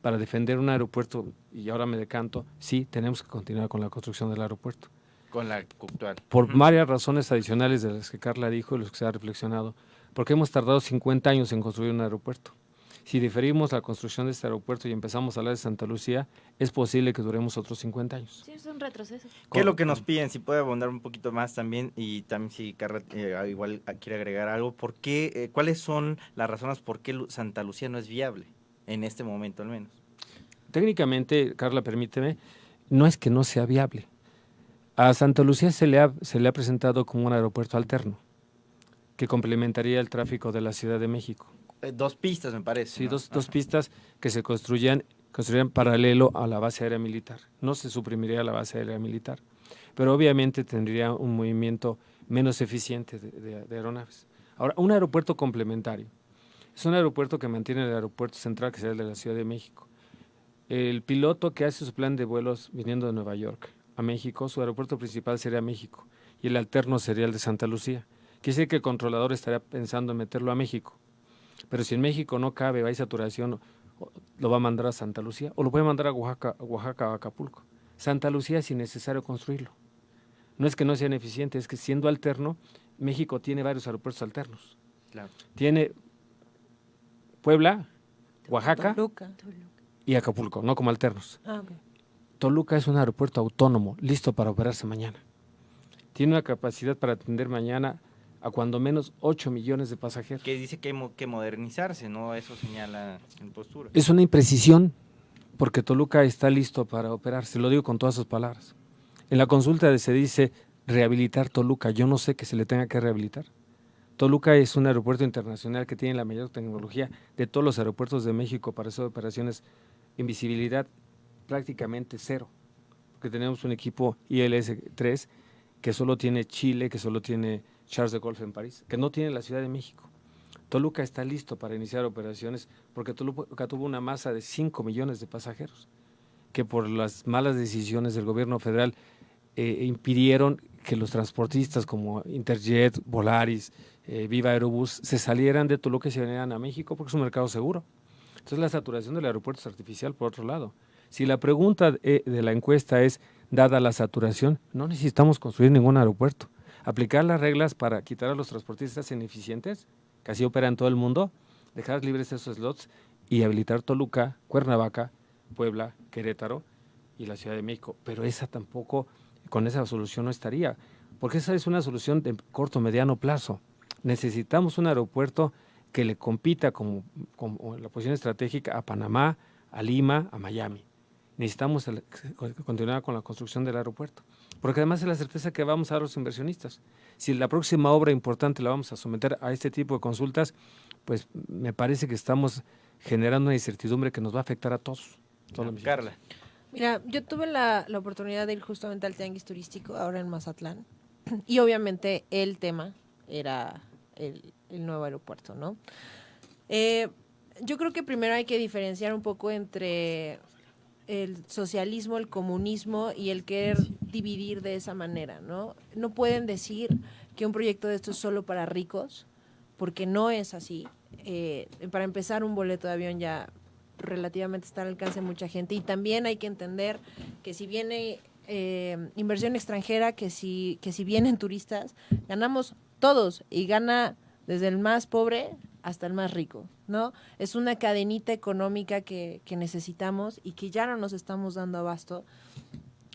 para defender un aeropuerto, y ahora me decanto, sí, tenemos que continuar con la construcción del aeropuerto. Con la actual. Por varias razones adicionales de las que Carla dijo y los que se ha reflexionado, porque hemos tardado 50 años en construir un aeropuerto. Si diferimos la construcción de este aeropuerto y empezamos a hablar de Santa Lucía, es posible que duremos otros 50 años. Sí, es un retroceso. ¿Qué es lo que nos piden? Si puede abundar un poquito más también, y también si Carla igual quiere agregar algo, ¿por qué, cuáles son las razones por qué Santa Lucía no es viable, en este momento al menos? Técnicamente, Carla, permíteme, no es que no sea viable. A Santa Lucía se le ha presentado como un aeropuerto alterno, que complementaría el tráfico de la Ciudad de México. 2 pistas, me parece. Sí, ¿no? dos pistas que se construirían paralelo a la base aérea militar. No se suprimiría la base aérea militar, pero obviamente tendría un movimiento menos eficiente de aeronaves. Ahora, un aeropuerto complementario es un aeropuerto que mantiene el aeropuerto central, que sería el de la Ciudad de México. El piloto que hace su plan de vuelos viniendo de Nueva York a México, su aeropuerto principal sería México y el alterno sería el de Santa Lucía. Quiere decir que el controlador estaría pensando en meterlo a México. Pero si en México no cabe o hay saturación, lo va a mandar a Santa Lucía o lo puede mandar a Oaxaca o Acapulco. Santa Lucía es innecesario construirlo. No es que no sean eficientes, es que siendo alterno México tiene varios aeropuertos alternos. Claro. Tiene Puebla, Oaxaca Toluca. y Acapulco, no como alternos. Ah, ok. Toluca es un aeropuerto autónomo, listo para operarse mañana. Tiene una capacidad para atender mañana a cuando menos 8 millones de pasajeros. Que dice que hay que modernizarse, ¿no? Eso señala en postura. Es una imprecisión porque Toluca está listo para operarse, lo digo con todas sus palabras. En la consulta se dice rehabilitar Toluca, yo no sé que se le tenga que rehabilitar. Toluca es un aeropuerto internacional que tiene la mayor tecnología de todos los aeropuertos de México para hacer operaciones en visibilidad prácticamente cero, porque tenemos un equipo ILS-3 que solo tiene Chile, que solo tiene Charles de Gaulle en París, que no tiene la Ciudad de México. Toluca está listo para iniciar operaciones porque Toluca tuvo una masa de 5 millones de pasajeros, que por las malas decisiones del gobierno federal impidieron que los transportistas como Interjet, Volaris, Viva Aerobús se salieran de Toluca y se vinieran a México porque es un mercado seguro. Entonces la saturación del aeropuerto es artificial, por otro lado. Si la pregunta de la encuesta es, dada la saturación, no necesitamos construir ningún aeropuerto. Aplicar las reglas para quitar a los transportistas ineficientes, que así operan en todo el mundo, dejar libres esos slots y habilitar Toluca, Cuernavaca, Puebla, Querétaro y la Ciudad de México. Pero esa tampoco, con esa solución no estaría, porque esa es una solución de corto, mediano plazo. Necesitamos un aeropuerto que le compita como la posición estratégica a Panamá, a Lima, a Miami. Necesitamos continuar con la construcción del aeropuerto, porque además es la certeza que vamos a dar a los inversionistas. Si la próxima obra importante la vamos a someter a este tipo de consultas, pues me parece que estamos generando una incertidumbre que nos va a afectar a todos. Carla. Mira, yo tuve la oportunidad de ir justamente al Tianguis Turístico, ahora en Mazatlán, y obviamente el tema era el nuevo aeropuerto, ¿no? Yo creo que primero hay que diferenciar un poco entre el socialismo, el comunismo y el querer dividir de esa manera, ¿no? No pueden decir que un proyecto de esto es solo para ricos, porque no es así. Para empezar, un boleto de avión ya relativamente está al alcance de mucha gente, y también hay que entender que si viene inversión extranjera, que si vienen turistas, ganamos todos, y gana desde el más pobre hasta el más rico, ¿no? Es una cadenita económica que necesitamos y que ya no nos estamos dando abasto,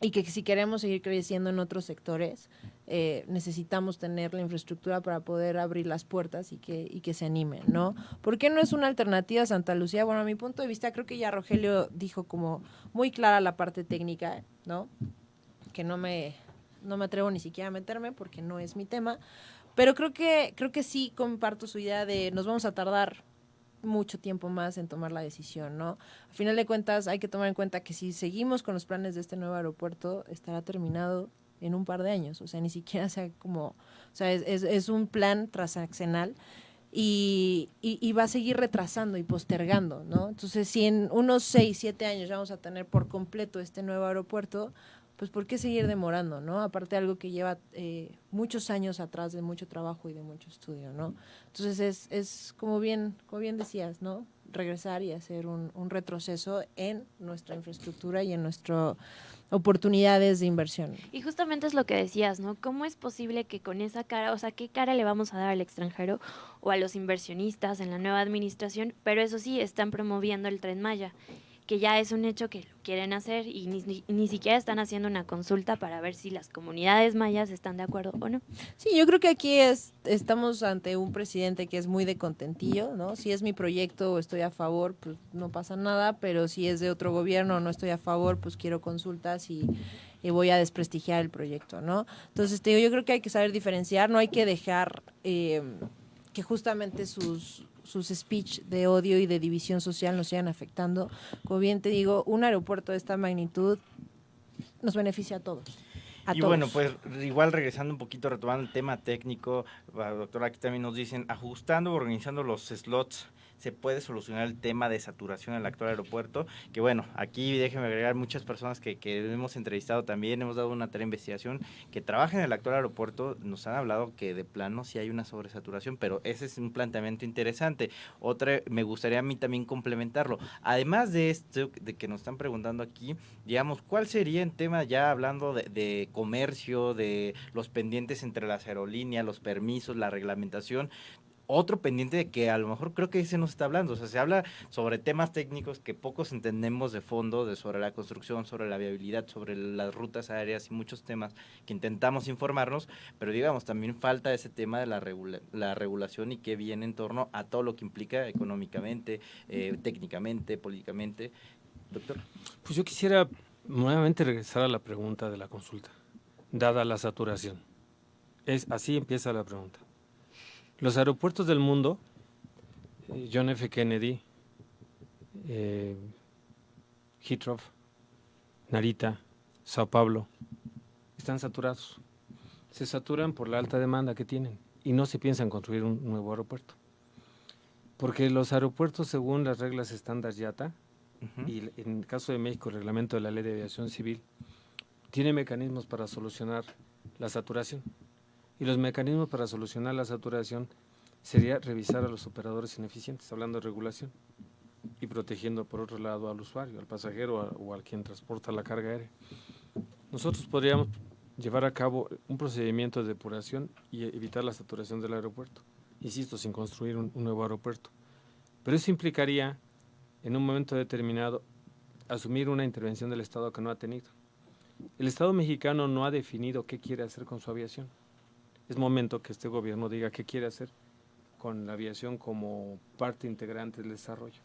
y que si queremos seguir creciendo en otros sectores, necesitamos tener la infraestructura para poder abrir las puertas y que se animen, ¿no? ¿Por qué no es una alternativa a Santa Lucía? Bueno, a mi punto de vista, creo que ya Rogelio dijo como muy clara la parte técnica, ¿no? Que no me atrevo ni siquiera a meterme porque no es mi tema, pero creo que sí comparto su idea de nos vamos a tardar mucho tiempo más en tomar la decisión, ¿no? Al final de cuentas hay que tomar en cuenta que si seguimos con los planes de este nuevo aeropuerto, estará terminado en un par de años, o sea, ni siquiera sea como, o sea, es un plan transaccional y va a seguir retrasando y postergando, ¿no? Entonces, si en unos 6, 7 años ya vamos a tener por completo este nuevo aeropuerto, pues ¿por qué seguir demorando, no? Aparte algo que lleva muchos años atrás de mucho trabajo y de mucho estudio, ¿no? Entonces es como bien decías, ¿no? Regresar y hacer un retroceso en nuestra infraestructura y en nuestras oportunidades de inversión. Y justamente es lo que decías, ¿no? ¿Cómo es posible que con esa cara, o sea, qué cara le vamos a dar al extranjero o a los inversionistas en la nueva administración? Pero eso sí, están promoviendo el Tren Maya, que ya es un hecho que lo quieren hacer, y ni siquiera están haciendo una consulta para ver si las comunidades mayas están de acuerdo o no. Sí, yo creo que aquí estamos ante un presidente que es muy de contentillo, ¿no? Si es mi proyecto o estoy a favor, pues no pasa nada, pero si es de otro gobierno o no estoy a favor, pues quiero consultas y voy a desprestigiar el proyecto, ¿no? Entonces, te digo, yo creo que hay que saber diferenciar, no hay que dejar que justamente sus speech de odio y de división social nos sigan afectando. Como bien te digo, un aeropuerto de esta magnitud nos beneficia a todos. Y todos. bueno, pues igual regresando un poquito, retomando el tema técnico, doctora, aquí también nos dicen, ajustando o organizando los slots se puede solucionar el tema de saturación en el actual aeropuerto, que bueno, aquí déjenme agregar muchas personas que hemos entrevistado también, hemos dado una tarea de investigación, que trabajan en el actual aeropuerto, nos han hablado que de plano sí hay una sobresaturación, pero ese es un planteamiento interesante. Otra, me gustaría a mí también complementarlo. Además de esto, de que nos están preguntando aquí, digamos, ¿cuál sería el tema ya hablando de comercio, de los pendientes entre las aerolíneas, los permisos, la reglamentación? Otro pendiente de que a lo mejor creo que se nos está hablando, o sea, se habla sobre temas técnicos que pocos entendemos de fondo, sobre la construcción, sobre la viabilidad, sobre las rutas aéreas y muchos temas que intentamos informarnos, pero digamos, también falta ese tema de la regulación y qué viene en torno a todo lo que implica económicamente, técnicamente, políticamente. Doctor. Pues yo quisiera nuevamente regresar a la pregunta de la consulta, dada la saturación. Así empieza la pregunta. Los aeropuertos del mundo, John F. Kennedy, Heathrow, Narita, Sao Paulo, están saturados. Se saturan por la alta demanda que tienen y no se piensa en construir un nuevo aeropuerto. Porque los aeropuertos, según las reglas estándar IATA, y en el caso de México, el reglamento de la Ley de Aviación Civil, tiene mecanismos para solucionar la saturación. Y los mecanismos para solucionar la saturación sería revisar a los operadores ineficientes, hablando de regulación, y protegiendo por otro lado al usuario, al pasajero o al quien transporta la carga aérea. Nosotros podríamos llevar a cabo un procedimiento de depuración y evitar la saturación del aeropuerto, insisto, sin construir un nuevo aeropuerto. Pero eso implicaría, en un momento determinado, asumir una intervención del Estado que no ha tenido. El Estado mexicano no ha definido qué quiere hacer con su aviación. Es momento que este gobierno diga qué quiere hacer con la aviación como parte integrante del desarrollo.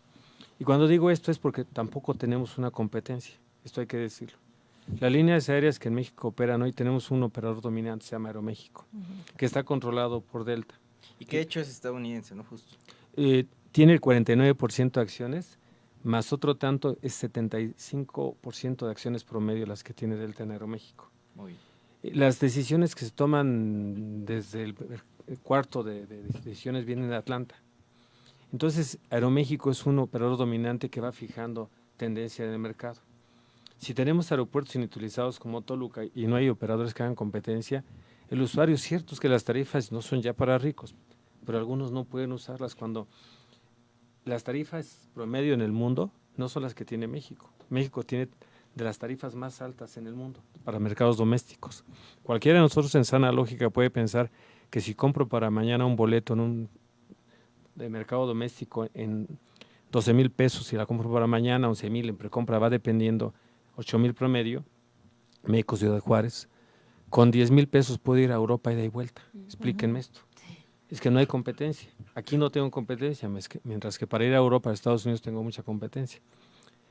Y cuando digo esto es porque tampoco tenemos una competencia, esto hay que decirlo. Las líneas aéreas que en México operan hoy, tenemos un operador dominante, se llama Aeroméxico, que está controlado por Delta. Y que de hecho es estadounidense, ¿no? Justo. Tiene el 49% de acciones, más otro tanto es 75% de acciones promedio las que tiene Delta en Aeroméxico. Muy bien. Las decisiones que se toman desde el cuarto de decisiones vienen de Atlanta. Entonces, Aeroméxico es un operador dominante que va fijando tendencia en el mercado. Si tenemos aeropuertos inutilizados como Toluca y no hay operadores que hagan competencia, el usuario, cierto es que las tarifas no son ya para ricos, pero algunos no pueden usarlas cuando las tarifas promedio en el mundo no son las que tiene México. México tiene de las tarifas más altas en el mundo para mercados domésticos. Cualquiera de nosotros en sana lógica puede pensar que si compro para mañana un boleto de mercado doméstico en 12,000 pesos y la compro para mañana 11,000 en precompra, va dependiendo 8,000 promedio, México Ciudad Juárez, con 10,000 pesos puedo ir a Europa ida y vuelta. Explíquenme esto. Es que no hay competencia. Aquí no tengo competencia, mientras que para ir a Europa, a Estados Unidos tengo mucha competencia.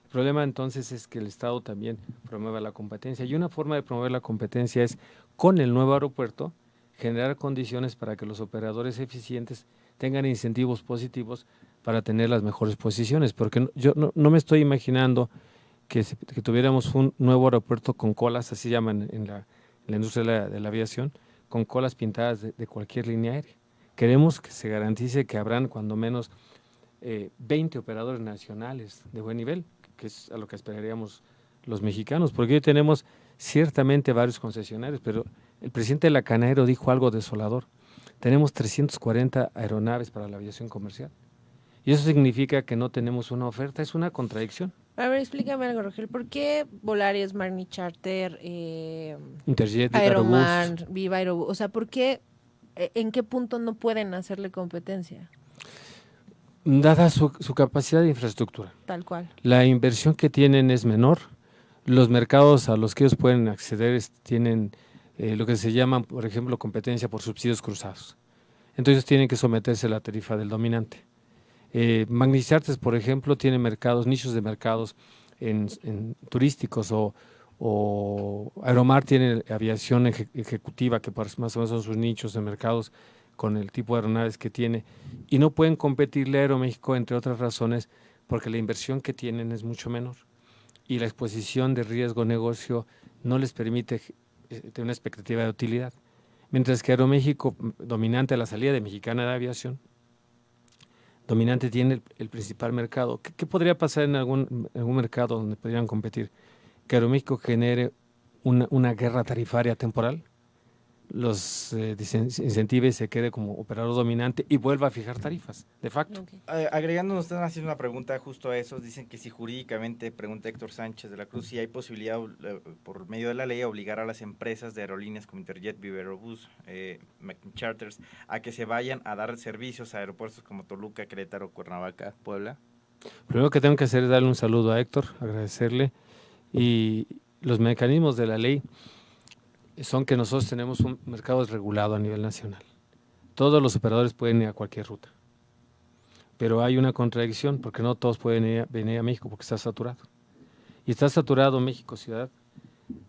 El problema entonces es que el Estado también promueva la competencia y una forma de promover la competencia es con el nuevo aeropuerto generar condiciones para que los operadores eficientes tengan incentivos positivos para tener las mejores posiciones, porque yo no me estoy imaginando que tuviéramos un nuevo aeropuerto con colas, así llaman en la industria de la aviación, con colas pintadas de cualquier línea aérea. Queremos que se garantice que habrán cuando menos 20 operadores nacionales de buen nivel, que es a lo que esperaríamos los mexicanos, porque hoy tenemos ciertamente varios concesionarios, pero el presidente de la Canaero dijo algo desolador. Tenemos 340 aeronaves para la aviación comercial. Y eso significa que no tenemos una oferta, es una contradicción. A ver, explícame algo, Rogel. ¿Por qué Volaris, Magni Charter, Interjet, Aeromar, Viva Aerobús? O sea, ¿por qué, en qué punto no pueden hacerle competencia? Dada su capacidad de infraestructura. Tal cual. La inversión que tienen es menor. Los mercados a los que ellos pueden acceder tienen lo que se llama, por ejemplo, competencia por subsidios cruzados. Entonces tienen que someterse a la tarifa del dominante. Magni Charters, por ejemplo, tiene mercados, nichos de mercados en turísticos o Aeromar tiene aviación ejecutiva, que más o menos son sus nichos de mercados con el tipo de aeronaves que tiene, y no pueden competirle a Aeroméxico, entre otras razones, porque la inversión que tienen es mucho menor y la exposición de riesgo negocio no les permite tener una expectativa de utilidad. Mientras que Aeroméxico, dominante a la salida de Mexicana de Aviación, dominante tiene el principal mercado. ¿Qué podría pasar en algún mercado donde podrían competir? Que Aeroméxico genere una guerra tarifaria temporal, los incentive y se quede como operador dominante y vuelva a fijar tarifas, de facto. Ok. Agregando, nos están haciendo una pregunta justo a eso. Dicen que si jurídicamente, pregunta Héctor Sánchez de la Cruz, si hay posibilidad por medio de la ley obligar a las empresas de aerolíneas como Interjet, Viva Aerobús, Charters, a que se vayan a dar servicios a aeropuertos como Toluca, Querétaro, Cuernavaca, Puebla. Primero que tengo que hacer es darle un saludo a Héctor, agradecerle, y los mecanismos de la ley son que nosotros tenemos un mercado regulado a nivel nacional. Todos los operadores pueden ir a cualquier ruta, pero hay una contradicción porque no todos pueden venir a México porque está saturado. Y está saturado México ciudad,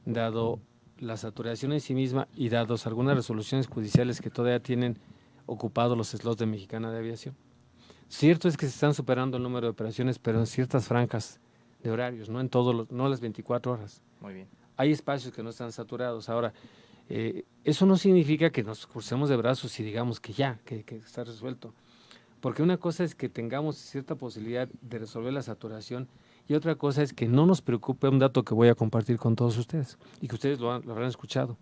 dado la saturación en sí misma y dados algunas resoluciones judiciales que todavía tienen ocupados los slots de Mexicana de Aviación. Cierto es que se están superando el número de operaciones, pero en ciertas franjas de horarios, no en todos no las 24 horas. Muy bien. Hay espacios que no están saturados. Ahora, eso no significa que nos crucemos de brazos y digamos que ya, que está resuelto. Porque una cosa es que tengamos cierta posibilidad de resolver la saturación y otra cosa es que no nos preocupe un dato que voy a compartir con todos ustedes y que ustedes lo habrán escuchado.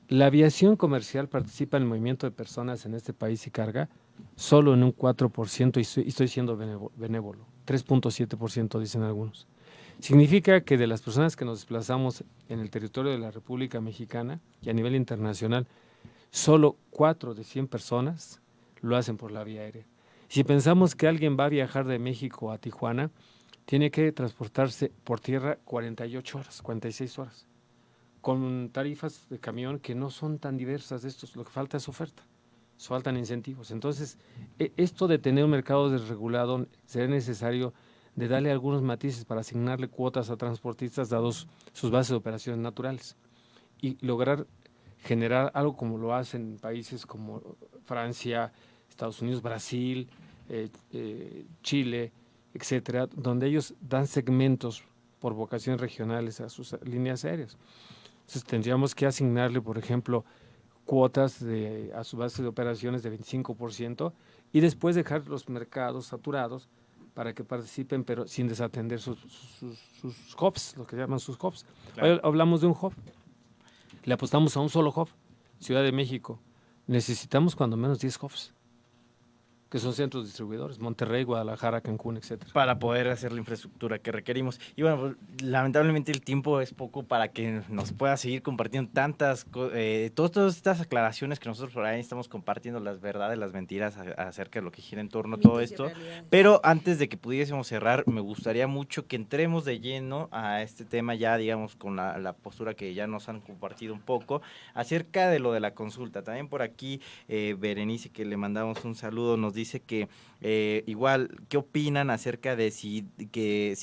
La aviación comercial participa en el movimiento de personas en este país y carga solo en un 4% y estoy siendo benévolo, 3.7% dicen algunos. Significa que de las personas que nos desplazamos en el territorio de la República Mexicana y a nivel internacional, solo 4 de 100 personas lo hacen por la vía aérea. Si pensamos que alguien va a viajar de México a Tijuana, tiene que transportarse por tierra 48 horas, 46 horas, con tarifas de camión que no son tan diversas de estos, lo que falta es oferta, faltan incentivos. Entonces, esto de tener un mercado desregulado será necesario de darle algunos matices para asignarle cuotas a transportistas dados sus bases de operaciones naturales y lograr generar algo como lo hacen países como Francia, Estados Unidos, Brasil, Chile, etcétera, donde ellos dan segmentos por vocaciones regionales a sus líneas aéreas. Entonces tendríamos que asignarle, por ejemplo, cuotas a su base de operaciones de 25% y después dejar los mercados saturados para que participen, pero sin desatender sus hubs, lo que llaman sus hubs. Claro. Hoy hablamos de un hub, le apostamos a un solo hub, Ciudad de México. Necesitamos cuando menos 10 hubs, que son centros distribuidores, Monterrey, Guadalajara, Cancún, etcétera. Para poder hacer la infraestructura que requerimos. Y bueno, pues, lamentablemente el tiempo es poco para que nos pueda seguir compartiendo todas estas aclaraciones que nosotros por ahí estamos compartiendo, las verdades, las mentiras acerca de lo que gira en torno a todo esto. Pero antes de que pudiésemos cerrar, me gustaría mucho que entremos de lleno a este tema ya, digamos, con la postura que ya nos han compartido un poco, acerca de lo de la consulta. También por aquí, Berenice, que le mandamos un saludo, nos dice que igual, ¿qué opinan acerca de si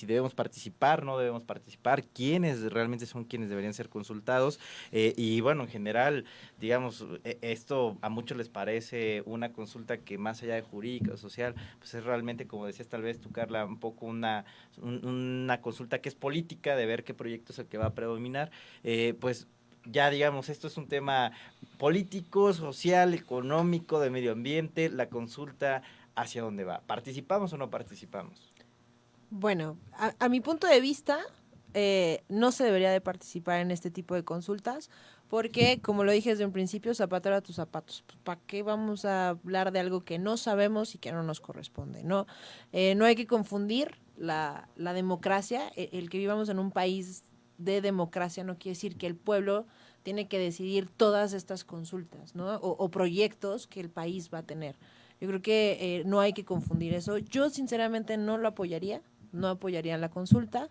debemos participar, no debemos participar? ¿Quiénes realmente son quienes deberían ser consultados? Y bueno, en general, digamos, esto a muchos les parece una consulta que más allá de jurídica o social, pues es realmente, como decías tal vez tú, Carla, un poco una consulta que es política, de ver qué proyecto es el que va a predominar, pues ya digamos, esto es un tema político, social, económico, de medio ambiente, la consulta, ¿hacia dónde va? ¿Participamos o no participamos? Bueno, a mi punto de vista, no se debería de participar en este tipo de consultas, porque, como lo dije desde un principio, zapatero a tus zapatos. Pues, ¿para qué vamos a hablar de algo que no sabemos y que no nos corresponde? No hay que confundir la democracia, el que vivamos en un país de democracia no quiere decir que el pueblo tiene que decidir todas estas consultas, ¿no? O proyectos que el país va a tener. Yo creo que no hay que confundir eso. Yo sinceramente no apoyaría la consulta,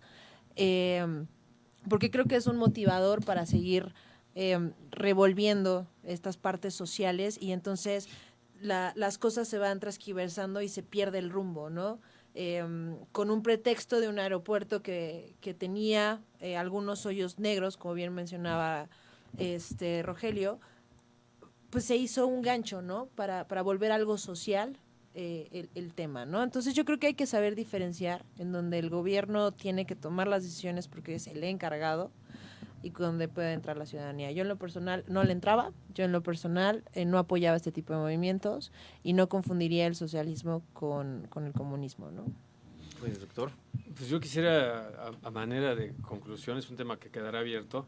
porque creo que es un motivador para seguir revolviendo estas partes sociales y entonces las cosas se van transquiversando y se pierde el rumbo, ¿no? Con un pretexto de un aeropuerto que tenía algunos hoyos negros, como bien mencionaba Rogelio, pues se hizo un gancho, ¿no? Para volver algo social el tema, ¿no? Entonces yo creo que hay que saber diferenciar en donde el gobierno tiene que tomar las decisiones porque es el encargado, y donde pueda entrar la ciudadanía. Yo en lo personal no le entraba, yo en lo personal no apoyaba este tipo de movimientos y no confundiría el socialismo con el comunismo, ¿no? Pues, doctor. Pues yo quisiera, a manera de conclusión, es un tema que quedará abierto,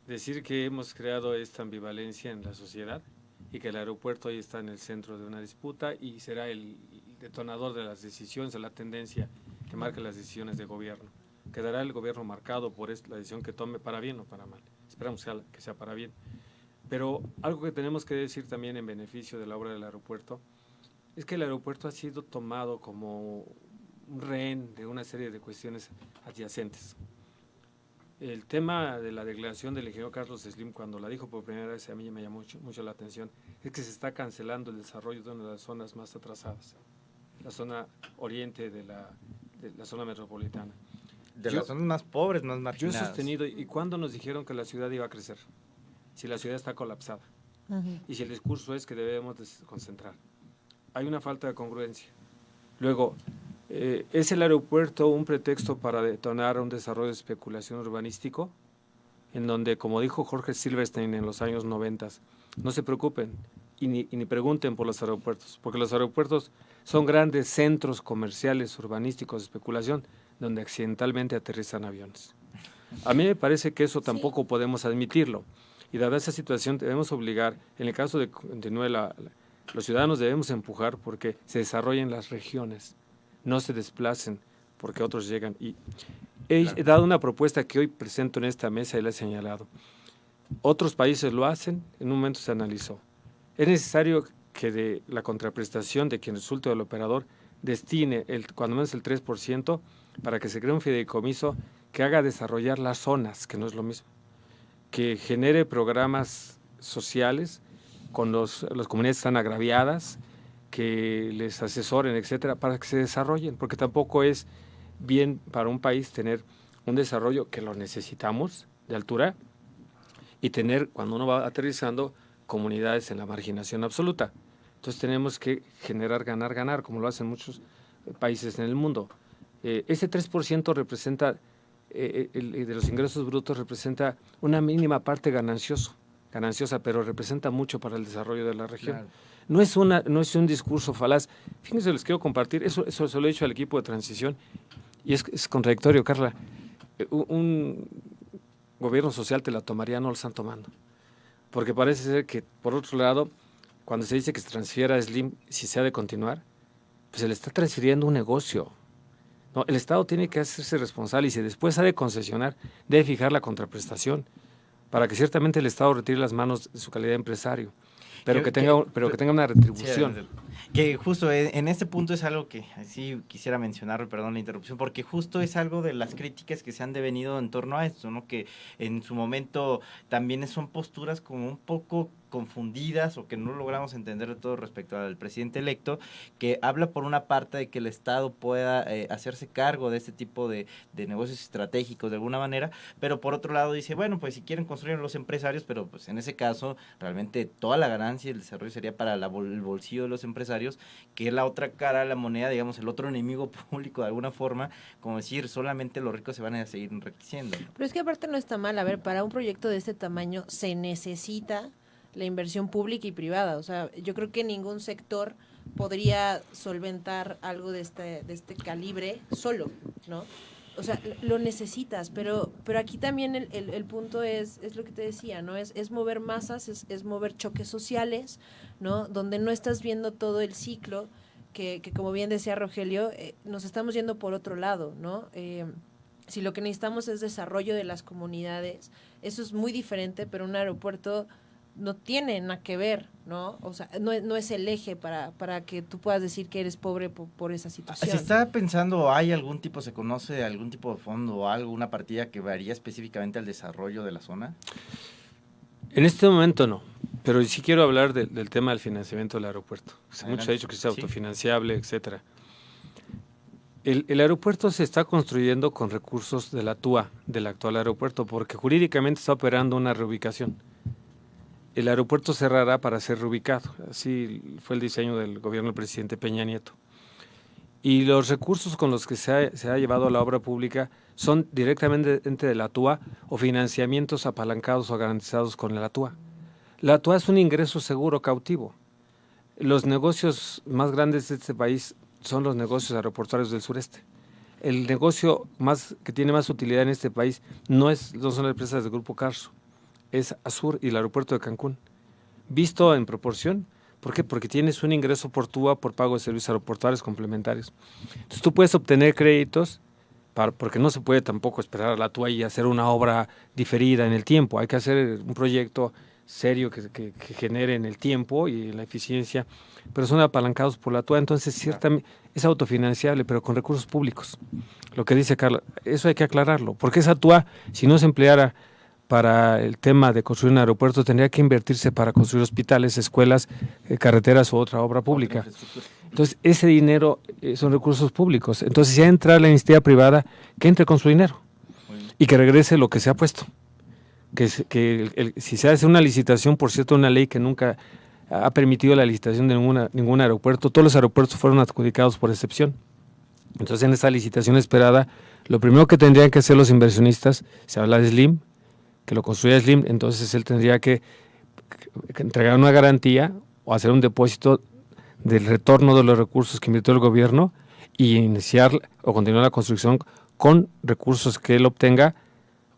decir que hemos creado esta ambivalencia en la sociedad y que el aeropuerto ahí está en el centro de una disputa y será el detonador de las decisiones, de la tendencia que marca las decisiones de gobierno. Quedará el gobierno marcado por la decisión que tome, para bien o para mal. Esperamos que sea para bien. Pero algo que tenemos que decir también en beneficio de la obra del aeropuerto es que el aeropuerto ha sido tomado como un rehén de una serie de cuestiones adyacentes. El tema de la declaración del ingeniero Carlos Slim, cuando la dijo por primera vez, a mí me llamó mucho la atención, es que se está cancelando el desarrollo de una de las zonas más atrasadas, la zona oriente de la zona metropolitana. De las zonas más pobres, más Yo he marginadas. sostenido, ¿y cuándo nos dijeron que la ciudad iba a crecer? Si la ciudad está colapsada. Y si el discurso es que debemos concentrar. Hay una falta de congruencia. Luego, ¿es el aeropuerto un pretexto para detonar un desarrollo de especulación urbanístico? En donde, como dijo Jorge Silverstein en los años 90, no se preocupen y ni pregunten por los aeropuertos, porque los aeropuertos son grandes centros comerciales, urbanísticos de especulación, donde accidentalmente aterrizan aviones. A mí me parece que eso tampoco podemos admitirlo. Y dada esa situación debemos obligar, en el caso de que continúe los ciudadanos debemos empujar porque se desarrollen las regiones, no se desplacen porque otros llegan. Y he dado una propuesta que hoy presento en esta mesa y la he señalado. Otros países lo hacen, en un momento se analizó. Es necesario que de la contraprestación de quien resulte del operador destine cuando menos el 3% para que se cree un fideicomiso que haga desarrollar las zonas, que no es lo mismo, que genere programas sociales con las comunidades que están agraviadas, que les asesoren, etcétera, para que se desarrollen, porque tampoco es bien para un país tener un desarrollo que lo necesitamos de altura y tener, cuando uno va aterrizando, comunidades en la marginación absoluta. Entonces tenemos que generar ganar, como lo hacen muchos países en el mundo. Ese 3% representa, de los ingresos brutos, representa una mínima parte gananciosa, pero representa mucho para el desarrollo de la región. Claro. No es un discurso falaz. Fíjense, les quiero compartir, eso se lo he dicho al equipo de transición, y es contradictorio, Carla. Un gobierno social te la tomaría, no lo están tomando. Porque parece ser que, por otro lado, cuando se dice que se transfiera a Slim, si se ha de continuar, pues se le está transfiriendo un negocio. No, el Estado tiene que hacerse responsable y si después ha de concesionar, debe fijar la contraprestación para que ciertamente el Estado retire las manos de su calidad de empresario, pero que tenga una retribución. Sí, que justo en este punto es algo que sí quisiera mencionar, perdón la interrupción, porque justo es algo de las críticas que se han devenido en torno a esto, ¿no? Que en su momento también son posturas como un poco confundidas o que no logramos entender de todo respecto al presidente electo, que habla por una parte de que el Estado pueda hacerse cargo de este tipo de negocios estratégicos de alguna manera, pero por otro lado dice, bueno, pues si quieren construir los empresarios, pero pues en ese caso realmente toda la ganancia y el desarrollo sería para el bolsillo de los empresarios, que es la otra cara de la moneda, digamos, el otro enemigo público de alguna forma, como decir, solamente los ricos se van a seguir enriqueciendo. Pero es que aparte no está mal, a ver, para un proyecto de este tamaño se necesita la inversión pública y privada. O sea, yo creo que ningún sector podría solventar algo de este calibre solo, ¿no? O sea, lo necesitas, pero aquí también el punto es lo que te decía, ¿no? Es mover masas, es mover choques sociales, ¿no? Donde no estás viendo todo el ciclo que como bien decía Rogelio, nos estamos yendo por otro lado, ¿no? Si lo que necesitamos es desarrollo de las comunidades, eso es muy diferente, pero un aeropuerto no tiene nada que ver, ¿no? O sea, no es el eje para que tú puedas decir que eres pobre por esa situación. ¿Se está pensando, hay algún tipo, se conoce algún tipo de fondo o algo, una partida que varía específicamente al desarrollo de la zona? En este momento no, pero sí quiero hablar del tema del financiamiento del aeropuerto. Muchos han dicho que es autofinanciable, etcétera. El aeropuerto se está construyendo con recursos de la TUA, del actual aeropuerto, porque jurídicamente está operando una reubicación. El aeropuerto cerrará para ser reubicado, así fue el diseño del gobierno del presidente Peña Nieto. Y los recursos con los que se ha llevado a la obra pública son directamente de la TUA o financiamientos apalancados o garantizados con la TUA. La TUA es un ingreso seguro cautivo. Los negocios más grandes de este país son los negocios aeroportuarios del sureste. El negocio que tiene más utilidad en este país no son las empresas del Grupo Carso, es Azur y el aeropuerto de Cancún. Visto en proporción, ¿por qué? Porque tienes un ingreso por TUA por pago de servicios aeroportuarios complementarios. Entonces tú puedes obtener créditos, porque no se puede tampoco esperar a la TUA y hacer una obra diferida en el tiempo. Hay que hacer un proyecto serio que genere en el tiempo y en la eficiencia, pero son apalancados por la TUA, entonces ciertamente es autofinanciable, pero con recursos públicos. Lo que dice Carla, eso hay que aclararlo, porque esa TUA, si no se empleara para el tema de construir un aeropuerto, tendría que invertirse para construir hospitales, escuelas, carreteras u otra obra pública. Entonces, ese dinero son recursos públicos. Entonces, si entra la iniciativa privada, que entre con su dinero y que regrese lo que se ha puesto. Si se hace una licitación, por cierto, una ley que nunca ha permitido la licitación de ningún aeropuerto, todos los aeropuertos fueron adjudicados por excepción. Entonces, en esa licitación esperada, lo primero que tendrían que hacer los inversionistas, se habla de Slim, que lo construya Slim, entonces él tendría que entregar una garantía o hacer un depósito del retorno de los recursos que invirtió el gobierno y iniciar o continuar la construcción con recursos que él obtenga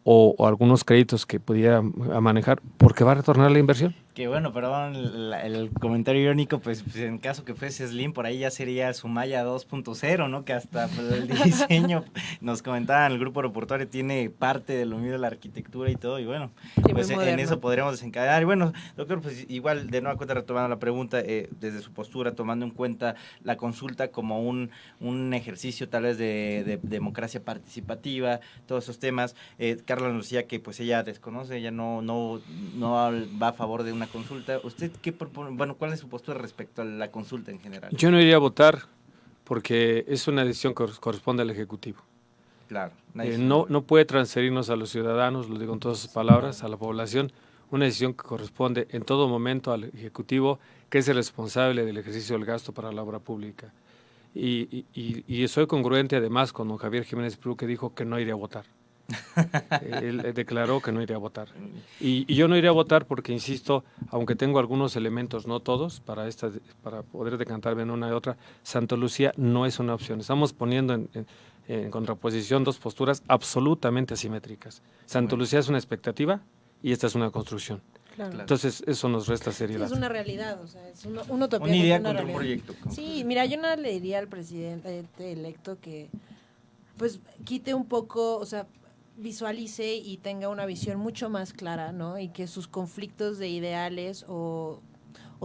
o algunos créditos que pudiera manejar, porque va a retornar la inversión. Que bueno, perdón el comentario irónico, pues en caso que fuese Slim, por ahí ya sería Sumaya 2.0, ¿no? Que hasta pues, el diseño, nos comentaban, el grupo aeroportuario tiene parte de lo mío de la arquitectura y todo, y bueno, sí, pues en eso podríamos desencadenar. Y bueno, doctor, pues igual de nueva cuenta retomando la pregunta, desde su postura, tomando en cuenta la consulta como un ejercicio tal vez de democracia participativa, todos esos temas, Carla nos decía que pues ella desconoce, ella no va a favor de una consulta. ¿Usted qué propone? Bueno, ¿cuál es su postura respecto a la consulta en general? Yo no iría a votar porque es una decisión que corresponde al Ejecutivo. Claro. No puede transferirnos a los ciudadanos, lo digo en todas sus palabras, a la población, una decisión que corresponde en todo momento al Ejecutivo, que es el responsable del ejercicio del gasto para la obra pública. Y soy congruente además con don Javier Jiménez Pru, que dijo que no iría a votar. Él declaró que no iría a votar. Y yo no iría a votar porque, insisto, aunque tengo algunos elementos, no todos, para poder decantarme en una y otra, Santa Lucía no es una opción. Estamos poniendo en contraposición dos posturas absolutamente asimétricas. Santa Lucía es una expectativa y esta es una construcción. Claro. Entonces, eso nos resta seriedad. Sí, es una realidad, o sea, es una utopía. Una idea contra un proyecto. Sí, mira, yo no le diría al presidente electo que, pues, quite un poco, o sea, visualice y tenga una visión mucho más clara, ¿no? Y que sus conflictos de ideales o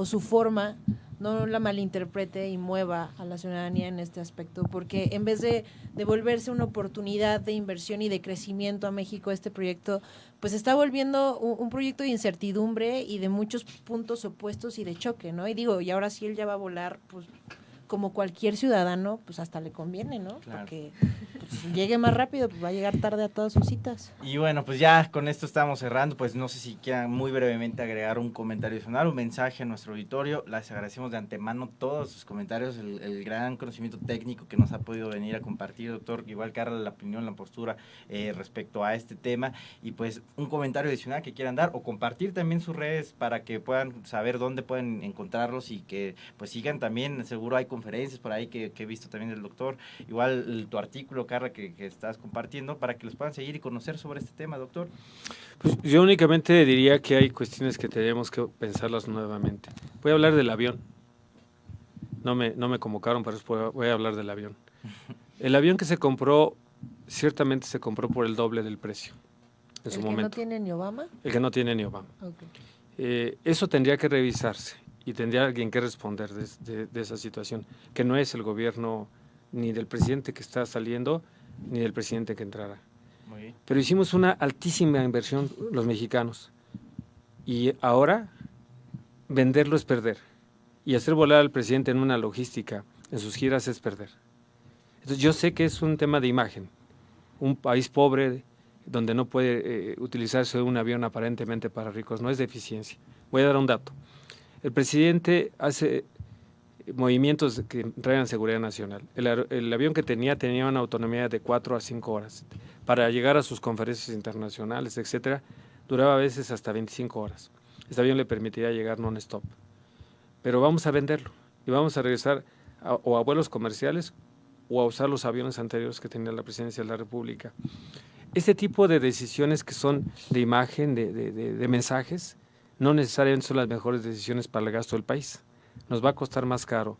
su forma no la malinterprete y mueva a la ciudadanía en este aspecto, porque en vez de volverse una oportunidad de inversión y de crecimiento a México, este proyecto pues está volviendo un proyecto de incertidumbre y de muchos puntos opuestos y de choque, ¿no? Y digo, y ahora sí él ya va a volar, pues como cualquier ciudadano, pues hasta le conviene, ¿no? Claro. Porque pues, si llegue más rápido, pues va a llegar tarde a todas sus citas. Y bueno, pues ya con esto estamos cerrando, pues no sé si quieran muy brevemente agregar un comentario adicional, un mensaje a nuestro auditorio. Les agradecemos de antemano todos sus comentarios, el gran conocimiento técnico que nos ha podido venir a compartir, doctor. Igual Carla, la opinión, la postura respecto a este tema, y pues un comentario adicional que quieran dar o compartir también sus redes para que puedan saber dónde pueden encontrarlos y que pues sigan también, seguro hay conferencias por ahí que he visto también del doctor, igual tu artículo, Carla, que estás compartiendo, para que los puedan seguir y conocer sobre este tema, doctor. Pues yo únicamente diría que hay cuestiones que tenemos que pensarlas nuevamente. Voy a hablar del avión. No me convocaron, pero voy a hablar del avión. El avión que se compró, ciertamente se compró por el doble del precio en su momento. ¿El que no tiene ni Obama? El que no tiene ni Obama. Okay. Eso tendría que revisarse. Y tendría alguien que responder de esa situación, que no es el gobierno ni del presidente que está saliendo, ni del presidente que entrará. Muy bien. Pero hicimos una altísima inversión los mexicanos, y ahora venderlo es perder, y hacer volar al presidente en una logística, en sus giras, es perder. Entonces yo sé que es un tema de imagen, un país pobre donde no puede utilizarse un avión aparentemente para ricos, no es de eficiencia. Voy a dar un dato. El presidente hace movimientos que traen seguridad nacional. El avión que tenía una autonomía de 4 a 5 horas. Para llegar a sus conferencias internacionales, etcétera, duraba a veces hasta 25 horas. Este avión le permitiría llegar non-stop. Pero vamos a venderlo y vamos a regresar o a vuelos comerciales o a usar los aviones anteriores que tenía la Presidencia de la República. Este tipo de decisiones que son de imagen, de mensajes, no necesariamente son las mejores decisiones para el gasto del país. Nos va a costar más caro.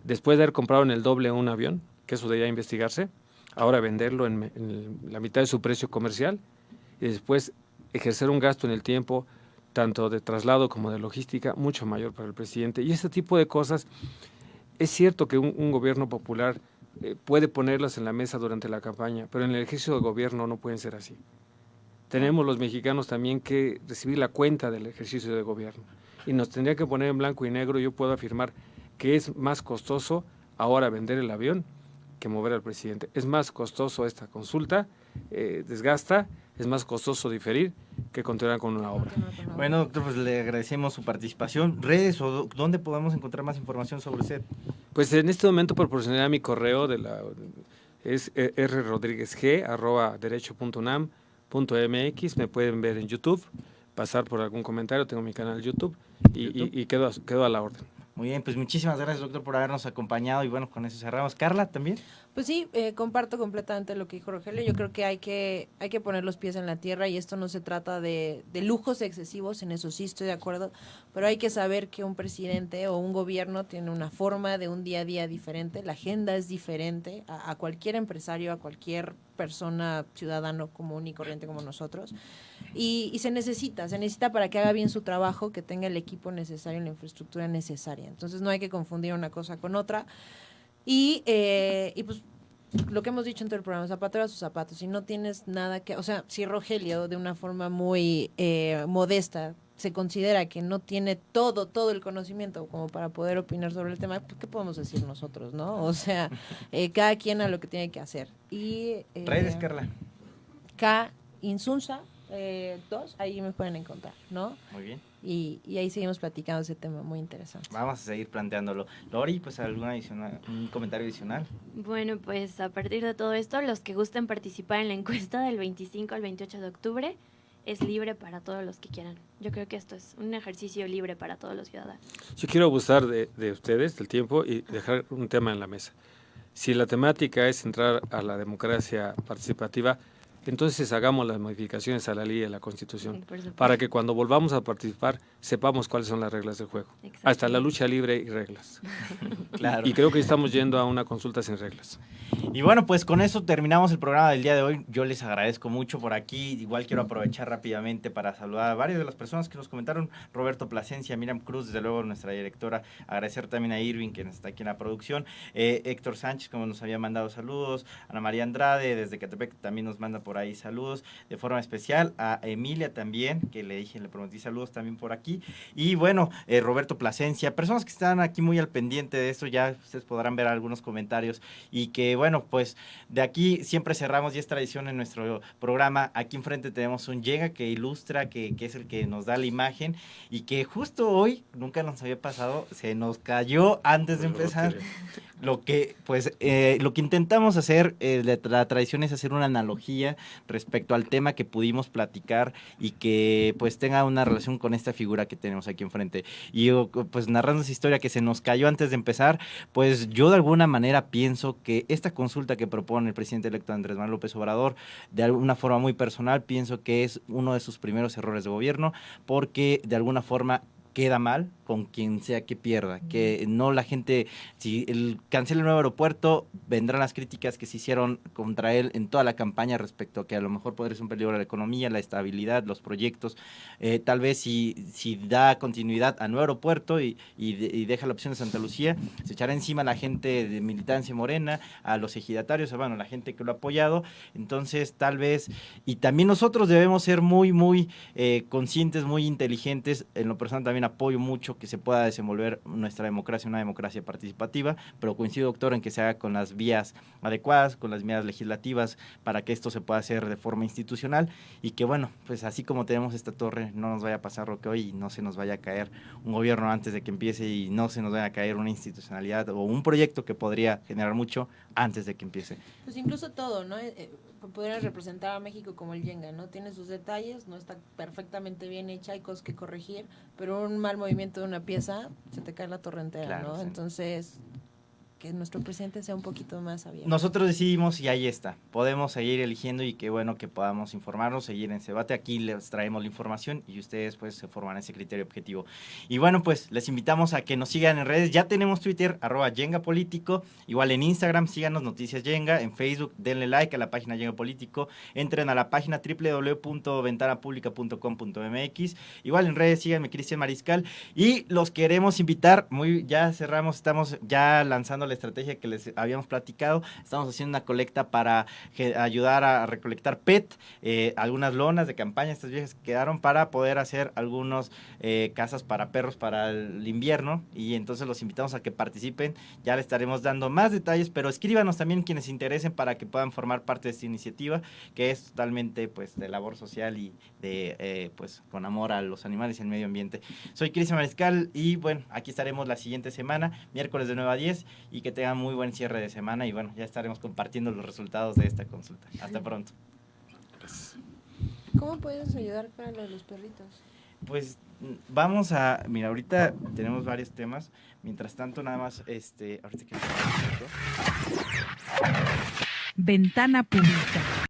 Después de haber comprado en el doble un avión, que eso debería investigarse, ahora venderlo en la mitad de su precio comercial y después ejercer un gasto en el tiempo, tanto de traslado como de logística, mucho mayor para el presidente. Y este tipo de cosas, es cierto que un gobierno popular puede ponerlas en la mesa durante la campaña, pero en el ejercicio de gobierno no pueden ser así. Tenemos los mexicanos también que recibir la cuenta del ejercicio de gobierno y nos tendría que poner en blanco y negro. Yo puedo afirmar que es más costoso ahora vender el avión que mover al presidente. Es más costoso esta consulta, desgasta, es más costoso diferir que continuar con una obra. Bueno, doctor, pues le agradecemos su participación. ¿Redes o dónde podemos encontrar más información sobre usted? Pues en este momento proporcionaré mi correo es rrodriguezg@derecho.unam.mx. Me pueden ver en YouTube, pasar por algún comentario, tengo mi canal de YouTube y quedo a la orden. Muy bien, pues muchísimas gracias, doctor, por habernos acompañado y bueno, con eso cerramos. Carla, ¿también? Pues sí, comparto completamente lo que dijo Rogelio. Yo creo que hay que poner los pies en la tierra y esto no se trata de lujos excesivos, en eso sí estoy de acuerdo, pero hay que saber que un presidente o un gobierno tiene una forma de un día a día diferente, la agenda es diferente a cualquier empresario, a cualquier persona, ciudadano común y corriente como nosotros, y se necesita para que haga bien su trabajo, que tenga el equipo necesario, la infraestructura necesaria. Entonces no hay que confundir una cosa con otra. Y pues lo que hemos dicho en todo el programa, zapatero a sus zapatos, si no tienes nada que, o sea, si Rogelio de una forma muy modesta se considera que no tiene todo el conocimiento como para poder opinar sobre el tema, pues, ¿qué podemos decir nosotros, no? O sea, cada quien a lo que tiene que hacer. Y redes, Carla. K Insunza 2, ahí me pueden encontrar, ¿no? Muy bien. Y ahí seguimos platicando ese tema muy interesante. Vamos a seguir planteándolo. Lori, pues un comentario adicional. Bueno, pues a partir de todo esto, los que gusten participar en la encuesta del 25 al 28 de octubre, es libre para todos los que quieran. Yo creo que esto es un ejercicio libre para todos los ciudadanos. Yo quiero abusar de ustedes, del tiempo, y dejar un tema en la mesa. Si la temática es entrar a la democracia participativa, entonces hagamos las modificaciones a la ley y a la Constitución, para que cuando volvamos a participar sepamos cuáles son las reglas del juego. Hasta la lucha libre y reglas. Claro. Y creo que estamos yendo a una consulta sin reglas. Y bueno, pues con eso terminamos el programa del día de hoy. Yo les agradezco mucho por aquí. Igual quiero aprovechar rápidamente para saludar a varias de las personas que nos comentaron. Roberto Plasencia, Miriam Cruz, desde luego nuestra directora. Agradecer también a Irving, que está aquí en la producción. Héctor Sánchez, como nos había mandado saludos. Ana María Andrade, desde Catepec, también nos manda por ahí saludos. De forma especial a Emilia también, que le prometí saludos también por aquí. Y bueno, Roberto Plasencia, personas que están aquí muy al pendiente de esto, ya ustedes podrán ver algunos comentarios. Y que bueno, pues de aquí siempre cerramos, y es tradición en nuestro programa. Aquí enfrente tenemos un Yenga que ilustra, que es el que nos da la imagen, y que justo hoy, nunca nos había pasado, se nos cayó antes de empezar. Lo que intentamos hacer, la tradición es hacer una analogía respecto al tema que pudimos platicar y que pues tenga una relación con esta figura que tenemos aquí enfrente. Y pues narrando esa historia que se nos cayó antes de empezar, pues yo de alguna manera pienso que esta consulta que propone el presidente electo Andrés Manuel López Obrador, de alguna forma muy personal, pienso que es uno de sus primeros errores de gobierno, porque de alguna forma queda mal con quien sea que pierda, que no la gente, si cancela el nuevo aeropuerto, vendrán las críticas que se hicieron contra él en toda la campaña respecto a que a lo mejor podría ser un peligro a la economía, la estabilidad, los proyectos. Tal vez si da continuidad al nuevo aeropuerto y deja la opción de Santa Lucía, se echará encima a la gente de militancia morena, a los ejidatarios, a la gente que lo ha apoyado. Entonces tal vez, y también nosotros debemos ser muy, muy conscientes, muy inteligentes. En lo personal también también apoyo mucho que se pueda desenvolver nuestra democracia, una democracia participativa, pero coincido, doctor, en que se haga con las vías adecuadas, con las vías legislativas, para que esto se pueda hacer de forma institucional y que, bueno, pues así como tenemos esta torre, no nos vaya a pasar lo que hoy y no se nos vaya a caer un gobierno antes de que empiece y no se nos vaya a caer una institucionalidad o un proyecto que podría generar mucho antes de que empiece. Pues incluso todo, ¿no? Podrías representar a México como el Jenga, ¿no? Tiene sus detalles, no está perfectamente bien hecha, hay cosas que corregir, pero un mal movimiento de una pieza, se te cae la torre entera, Claro, ¿no? sí. Entonces, que nuestro presidente sea un poquito más abierto. Nosotros decidimos y ahí está. Podemos seguir eligiendo y qué bueno que podamos informarnos, seguir en ese debate. Aquí les traemos la información y ustedes pues se forman ese criterio objetivo. Y bueno, pues les invitamos a que nos sigan en redes. Ya tenemos Twitter, @Yenga Político. Igual en Instagram, síganos Noticias Yenga. En Facebook, denle like a la página Yenga Político. Entren a la página www.ventanapublica.com.mx. Igual en redes, síganme Cristian Mariscal. Y los queremos invitar, ya cerramos, estamos ya lanzando la estrategia que les habíamos platicado. Estamos haciendo una colecta para ayudar a recolectar PET, algunas lonas de campaña, estas viejas que quedaron, para poder hacer algunos casas para perros para el invierno, y entonces los invitamos a que participen. Ya les estaremos dando más detalles, pero escríbanos también quienes se interesen para que puedan formar parte de esta iniciativa, que es totalmente pues de labor social y de pues con amor a los animales y el medio ambiente. Soy Cristian Mariscal y bueno, aquí estaremos la siguiente semana, miércoles de 9 a 10, y que tengan muy buen cierre de semana y bueno, ya estaremos compartiendo los resultados de esta consulta. Hasta pronto. ¿Cómo puedes ayudar para lo de los perritos? Pues vamos a, mira, ahorita tenemos varios temas, mientras tanto nada más, ahorita que... Ventana Pública.